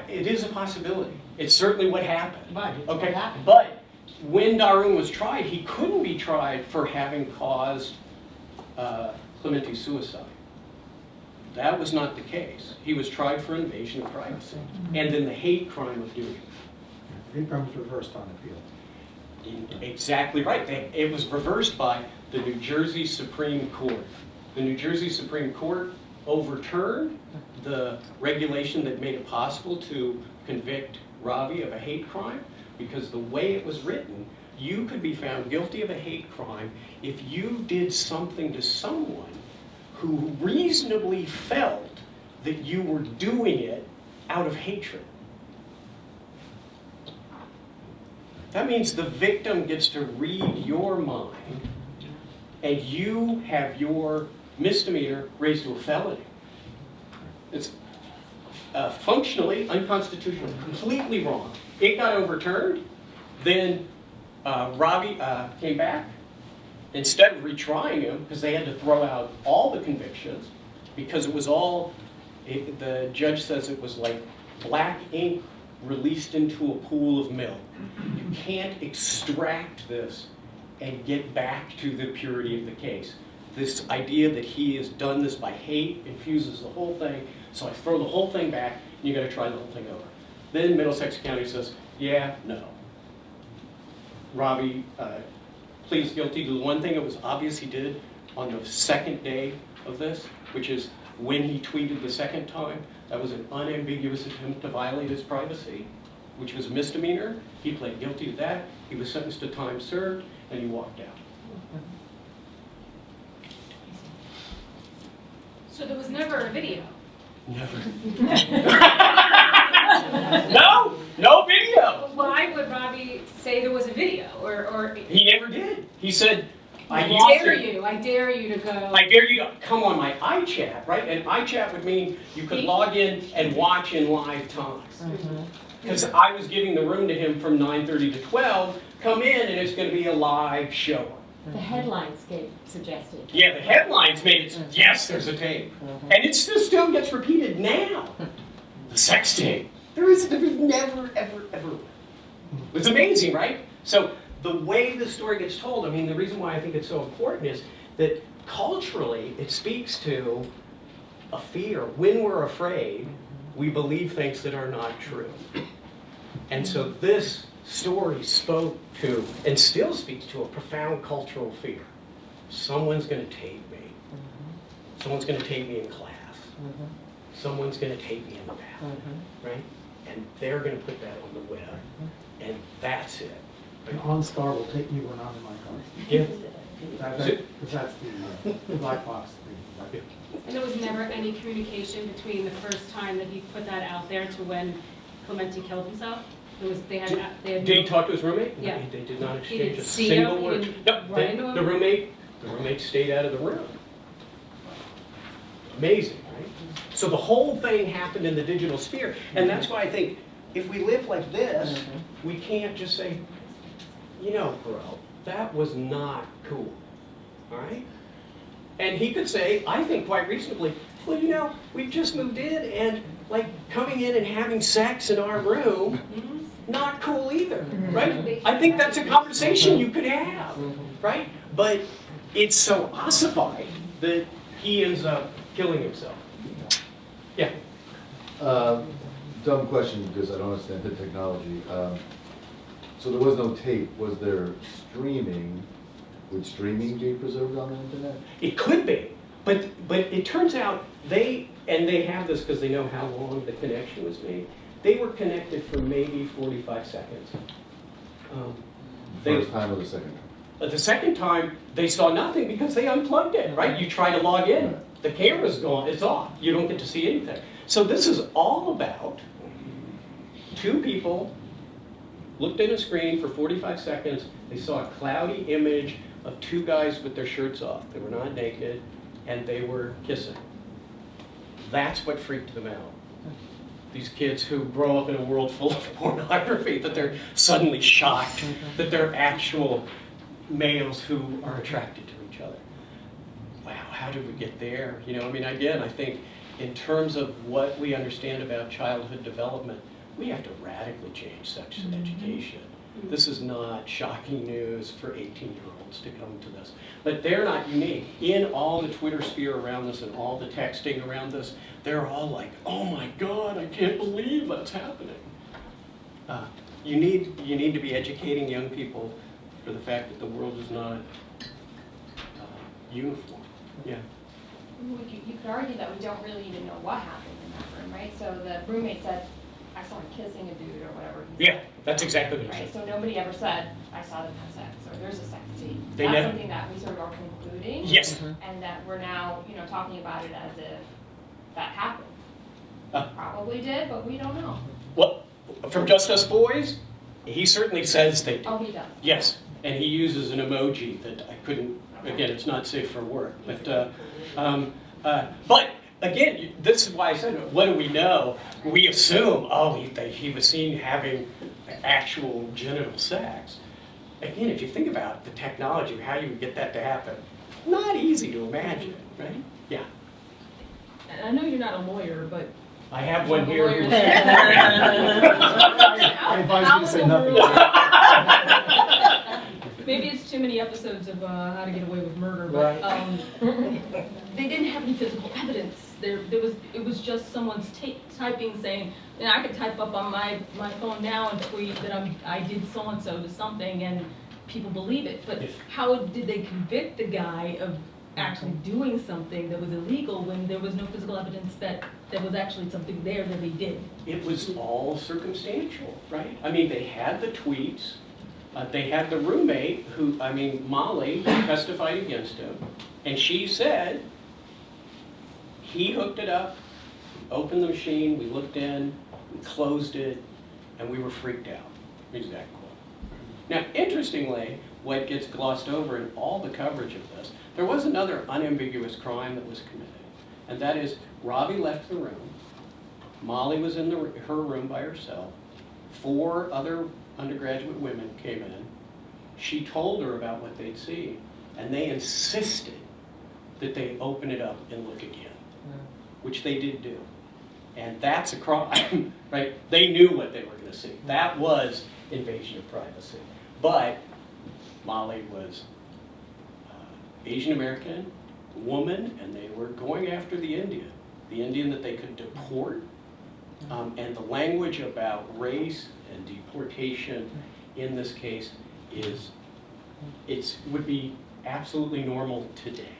it is a possibility. It's certainly what happened. What happened. But when Darun was tried, he couldn't be tried for having caused Clemente's suicide. That was not the case. He was tried for invasion of privacy, and then the hate crime of doing it. The hate crime was reversed on appeal. Exactly right. It was reversed by the New Jersey Supreme Court. The New Jersey Supreme Court overturned the regulation that made it possible to convict Ravi of a hate crime, because the way it was written, you could be found guilty of a hate crime if you did something to someone who reasonably felt that you were doing it out of hatred. That means the victim gets to read your mind, and you have your misdemeanor raised to a felony. It's functionally unconstitutional, completely wrong. It got overturned. Then Ravi came back. Instead of retrying him, because they had to throw out all the convictions, because it was all, the judge says it was like black ink released into a pool of milk. You can't extract this and get back to the purity of the case. this idea that he has done this by hate infuses the whole thing, so I throw the whole thing back, and you gotta try the whole thing over. Then Middlesex County says, yeah, no. Robbie pleads guilty to the one thing it was obvious he did on the second day of this, which is when he tweeted the second time. That was an unambiguous attempt to violate his privacy, which was a misdemeanor. He pled guilty to that. He was sentenced to time served, and he walked out. So there was never a video. Never. No video. Why would Robbie say there was a video? Or He never did. He said, I dare you to go. I dare you to come on my iChat, right? And iChat would mean you could log in and watch in live time. Because I was giving the room to him from 9:30 to 12. Come in and it's going to be a live show. The headlines suggested. Yeah, the headlines made it, yes, there's a tape. And it still gets repeated now. The sex tape. There was never, ever. It's amazing, right? So the way the story gets told, I mean, the reason why I think it's so important is that culturally it speaks to a fear. When we're afraid, we believe things that are not true. And so this story spoke to, and still speaks to, a profound cultural fear. Someone's going to tape me. Someone's going to tape me in class. Someone's going to tape me in the bathroom, right? And they're going to put that on the web, and that's it. An OnStar will take me when I'm in my car. Yeah. Because that's the black box thing. Right? And there was never any communication between the first time that he put that out there to when Clemente killed himself? They had Did he talk to his roommate? Yeah. No, they did not He exchange didn't a see single him? He word. didn't No, run into him? the roommate stayed out of the room. Amazing, right? So the whole thing happened in the digital sphere, and that's why I think if we live like this, we can't just say, you know, bro, that was not cool, all right? And he could say, I think quite reasonably, well, you know, we've just moved in, and like coming in and having sex in our room, not cool either, right? I think that's a conversation you could have, right? But it's so ossified that he ends up killing himself. Yeah. Dumb question because I don't understand the technology. So there was no tape. Was there streaming? Would streaming be preserved on the internet? It could be, but it turns out they have this because they know how long the connection was made. They were connected for maybe 45 seconds. First time or the second time? The second time, they saw nothing because they unplugged it, right? You try to log in, the camera's gone, it's off. You don't get to see anything. So this is all about two people looked at a screen for 45 seconds. They saw a cloudy image of two guys with their shirts off. They were not naked, and they were kissing. That's what freaked them out. These kids who grow up in a world full of pornography, that they're suddenly shocked that they're actual males who are attracted to each other. Wow, how did we get there? You know, I mean, again, I think in terms of what we understand about childhood development, we have to radically change sex education. This is not shocking news for 18-year-olds to come to this. But they're not unique. In all the Twitter sphere around this and all the texting around this, they're all like, oh my God, I can't believe that's happening. You need to be educating young people for the fact that the world is not uniform. Yeah. You could argue that we don't really even know what happened in that room, right? So the roommate said, I saw him kissing a dude or whatever. Yeah, that's exactly what he Right, said. so nobody ever said, I saw them have sex, or there's a sex scene. They That's never- something that we sort of are concluding. Yes. And that we're now, talking about it as if that happened. Uh. Probably did, but we don't know. Well, from Just Us Boys, he certainly says they did. Oh, he does. Yes, and he uses an emoji that I couldn't, again, it's not safe for work. But again, this is why I said, what do we know? We assume, he was seen having actual genital sex. Again, if you think about the technology, how you would get that to happen, not easy to imagine, right? Yeah. And I know you're not a lawyer, but I have one here. who's- I advise you to say nothing. maybe it's too many episodes of How to Get Away with Murder, Right. but they didn't have any physical evidence. It was just someone's typing saying, and I could type up on my phone now and tweet that I did so-and-so to something, and people believe it. But how did they convict the guy of actually doing something that was illegal when there was no physical evidence that there was actually something there that he did? It was all circumstantial, right? I mean, they had the tweets. They had the roommate who, Molly, testified against him. And she said, he hooked it up, opened the machine, we looked in, we closed it, and we were freaked out. Exact quote. Now, interestingly, what gets glossed over in all the coverage of this, there was another unambiguous crime that was committed. And that is, Robbie left the room. Molly was in her room by herself. 4 other undergraduate women came in. She told her about what they'd seen, and they insisted that they open it up and look again, which they did do. And that's a crime, right? They knew what they were going to see. That was invasion of privacy. But Molly was Asian American, woman, and they were going after the Indian that they could deport. And the language about race and deportation in this case would be absolutely normal today,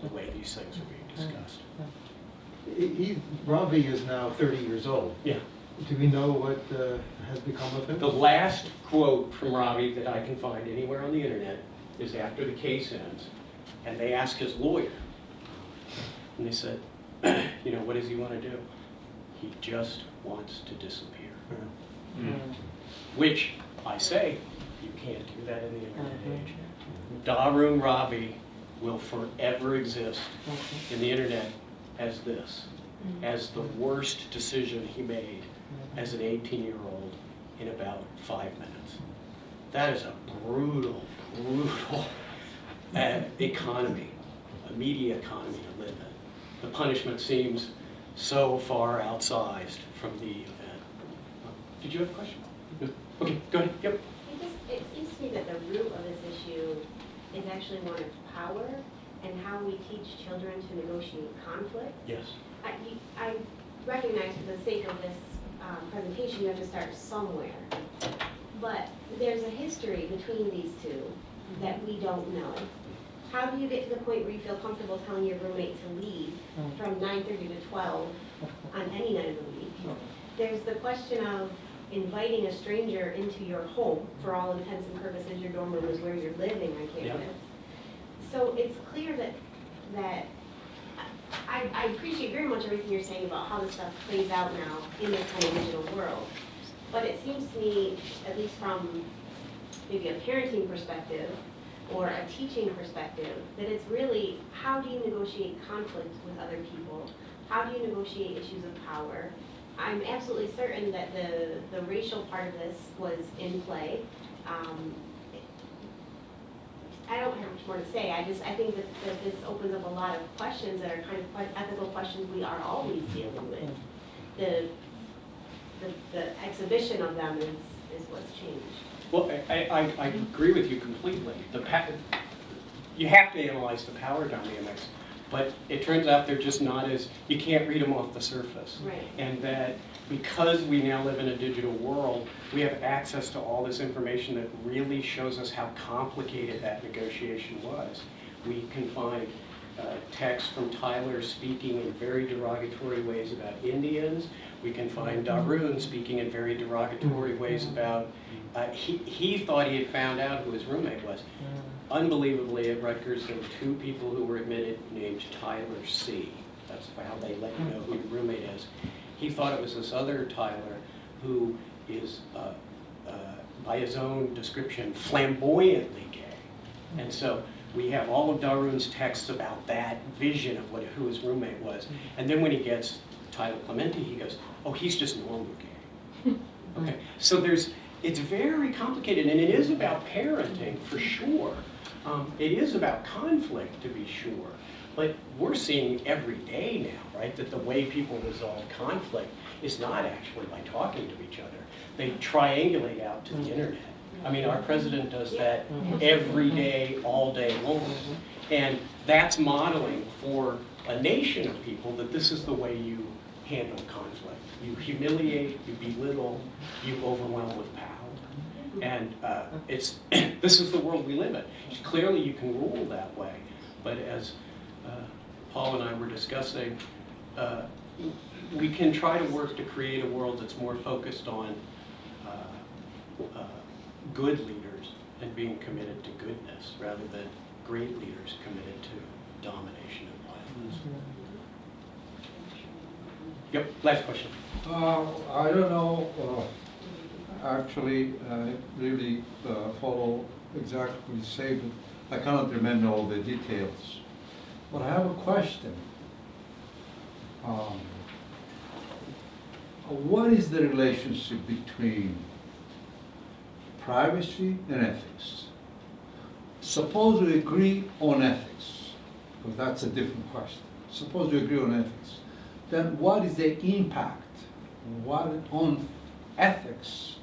the way these things are being discussed. Robbie is now 30 years old. Yeah. Do we know what has become of him? The last quote from Robbie that I can find anywhere on the internet is after the case ends, and they ask his lawyer, and they said, what does he want to do? He just wants to disappear. Which, I say, you can't do that in the internet age. Darun Ravi will forever exist in the internet as this, as the worst decision he made as an 18-year-old in about 5 minutes. That is a brutal, brutal economy, a media economy to live in. The punishment seems so far outsized from the event. Did you have a question? Okay, go ahead. Yep. It seems to me that the root of this issue is actually one of power and how we teach children to negotiate conflict. Yes. I recognize for the sake of this presentation, you have to start somewhere. But there's a history between these two that we don't know. How do you get to the point where you feel comfortable telling your roommate to leave from 9:30 to 12 on any night of the week? There's the question of inviting a stranger into your home. For all intents and purposes, your dorm room is where you're living on campus. Yep. So it's clear that I appreciate very much everything you're saying about how this stuff plays out now in this kind of digital world. But it seems to me, at least from maybe a parenting perspective or a teaching perspective, that it's really how do you negotiate conflict with other people? How do you negotiate issues of power? I'm absolutely certain that the racial part of this was in play. I don't have much more to say. I think that this opens up a lot of questions that are kind of ethical questions we are always dealing with. The exhibition of them is what's changed. Well, I agree with you completely. You have to analyze the power dynamics, but it turns out they're just not as, you can't read them off the surface. Right. And that because we now live in a digital world, we have access to all this information that really shows us how complicated that negotiation was. We can find texts from Tyler speaking in very derogatory ways about Indians. We can find Darun speaking in very derogatory ways about, he thought he had found out who his roommate was. Unbelievably, at Rutgers, there were 2 people who were admitted named Tyler C. That's how they let you know who your roommate is. He thought it was this other Tyler who is, by his own description, flamboyantly gay. And so we have all of Darun's texts about that vision of who his roommate was. And then when he gets Tyler Clementi, he goes, oh, he's just normal gay. Okay, so it's very complicated, and it is about parenting for sure. It is about conflict, to be sure. But we're seeing every day now, right, that the way people resolve conflict is not actually by talking to each other. They triangulate out to the internet. I mean, our president does that every day, all day long. And that's modeling for a nation of people that this is the way you handle conflict. You humiliate, you belittle, you overwhelm with power. And this is the world we live in. Clearly you can rule that way, but as Paul and I were discussing, we can try to work to create a world that's more focused on good leaders and being committed to goodness rather than great leaders committed to domination and violence. Yep, last question. I don't know, actually, really follow exactly what you say, but I cannot remember all the details. But I have a question. What is the relationship between privacy and ethics? Suppose we agree on ethics, because that's a different question. Suppose we agree on ethics. Then what is the impact on ethics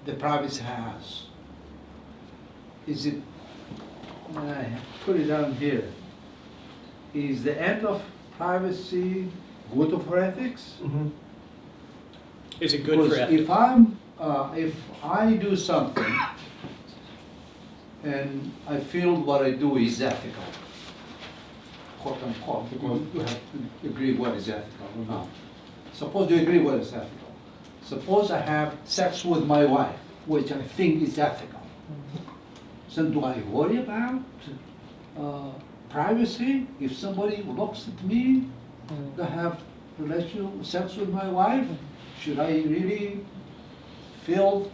the privacy has? Is it, I put it down here, is the end of privacy good for ethics? Mm-hmm. Is it good Because for ethics? if I do something and I feel what I do is ethical, quote unquote, because you have to agree what is ethical or not. Suppose you agree what is ethical. Suppose I have sex with my wife, which I think is ethical. So do I worry about privacy if somebody looks at me to have sex with my wife? Should I really feel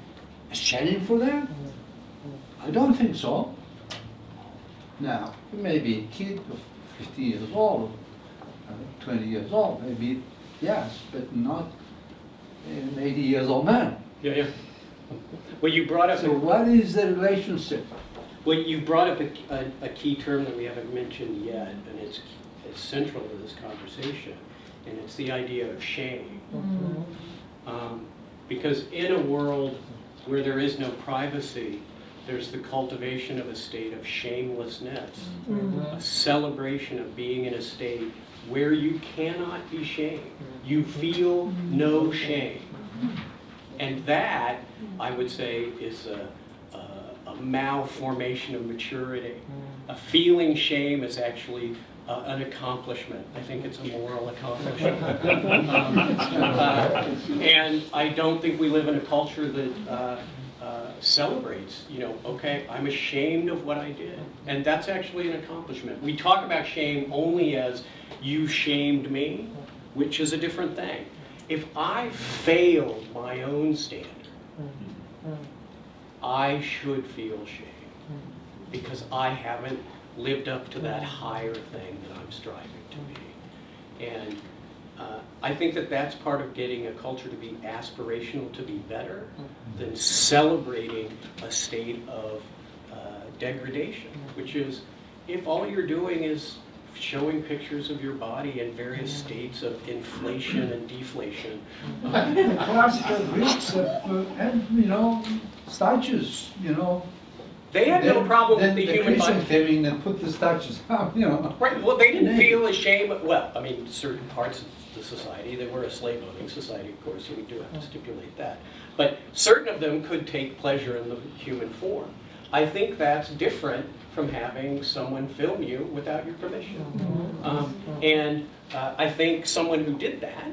ashamed for that? I don't think so. Now, maybe a kid of 50 years old, 20 years old, maybe yes, but not an 80 years old man. Yeah, yeah. Well, you brought up. So what is the relationship? Well, you brought up a key term that we haven't mentioned yet, and it's central to this conversation, and it's the idea of shame. Because in a world where there is no privacy, there's the cultivation of a state of shamelessness, a celebration of being in a state where you cannot be shamed. You feel no shame. And that, I would say, is a malformation of maturity. A feeling shame is actually an accomplishment. I think it's a moral accomplishment. And I don't think we live in a culture that celebrates, okay, I'm ashamed of what I did. And that's actually an accomplishment. We talk about shame only as you shamed me, which is a different thing. If I failed my own standard, I should feel shame because I haven't lived up to that higher thing that I'm striving to be. And I think that that's part of getting a culture to be aspirational, to be better, than celebrating a state of degradation, which is if all you're doing is showing pictures of your body in various states of inflation and deflation. The classical Greeks had, statues, They had no problem with the human body. Christians came in and put the statues out, Right, well, they didn't feel ashamed. Well, I mean, certain parts of the society, they were a slave-owning society, of course, so we do have to stipulate that. But certain of them could take pleasure in the human form. I think that's different from having someone film you without your permission. And I think someone who did that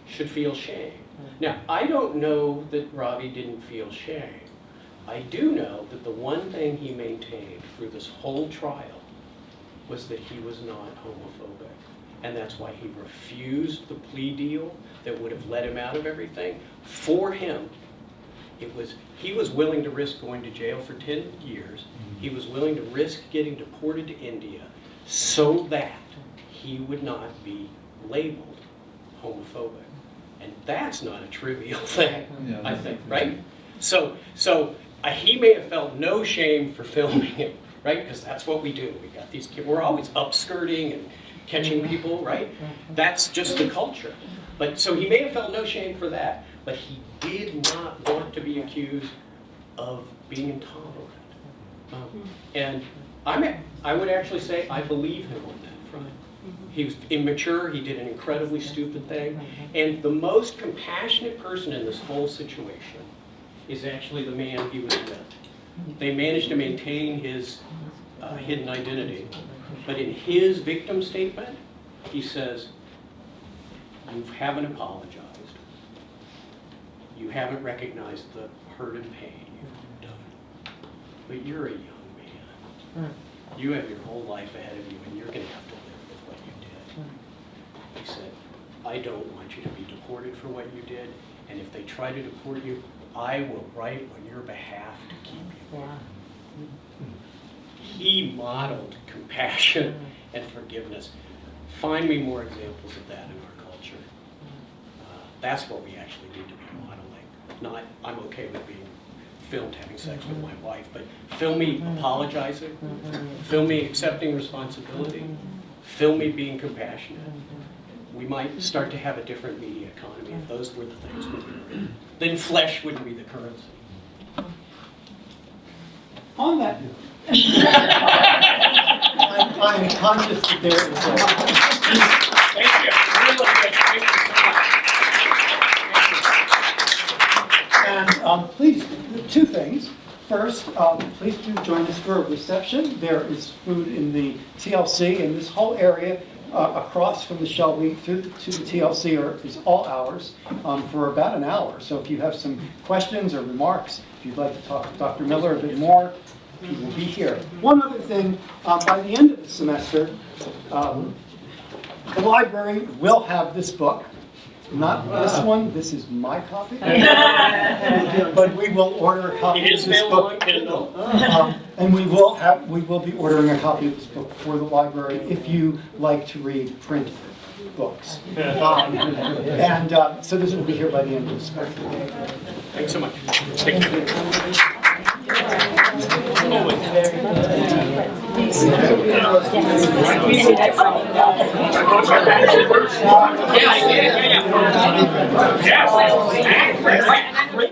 should feel shame. Now, I don't know that Ravi didn't feel shame. I do know that the one thing he maintained through this whole trial was that he was not homophobic. And that's why he refused the plea deal that would have let him out of everything. For him, he was willing to risk going to jail for 10 years. He was willing to risk getting deported to India so that he would not be labeled homophobic. And that's not a trivial thing, I think, right? So he may have felt no shame for filming it, right? Because that's what we do. We got these kids, we're always upskirting and catching people, right? That's just the culture. But so he may have felt no shame for that, but he did not want to be accused of being intolerant. And I would actually say I believe him on that front. He was immature, he did an incredibly stupid thing, and the most compassionate person in this whole situation is actually the man he was with. They managed to maintain his hidden identity, but in his victim statement, he says, you haven't apologized. You haven't recognized the hurt and pain you've done. But you're a young man. You have your whole life ahead of you, and you're going to have to live with what you did. He said, I don't want you to be deported for what you did, and if they try to deport you, I will write on your behalf to keep you. He modeled compassion and forgiveness. Find me more examples of that in our culture. That's what we actually need to be modeling. Not, I'm okay with being filmed having sex with my wife, but film me apologizing, film me accepting responsibility, film me being compassionate. We might start to have a different media economy if those were the things we were in. Then flesh wouldn't be the currency. On that note, I'm conscious that there is Thank you. And please, two things. First, please do join us for a reception. There is food in the TLC, and this whole area across from the Shelby to the TLC is all hours for about an hour. So if you have some questions or remarks, if you'd like to talk to Dr. Miller a bit more, he will be here. One other thing, by the end of the semester, the library will have this book. Not this one, this is my copy. But we will order a copy of this book. And we will be ordering a copy of this book for the library if you like to read print books. So this will be here by the end of the semester. Thanks so much. Thank you. Yeah, I did. Yeah.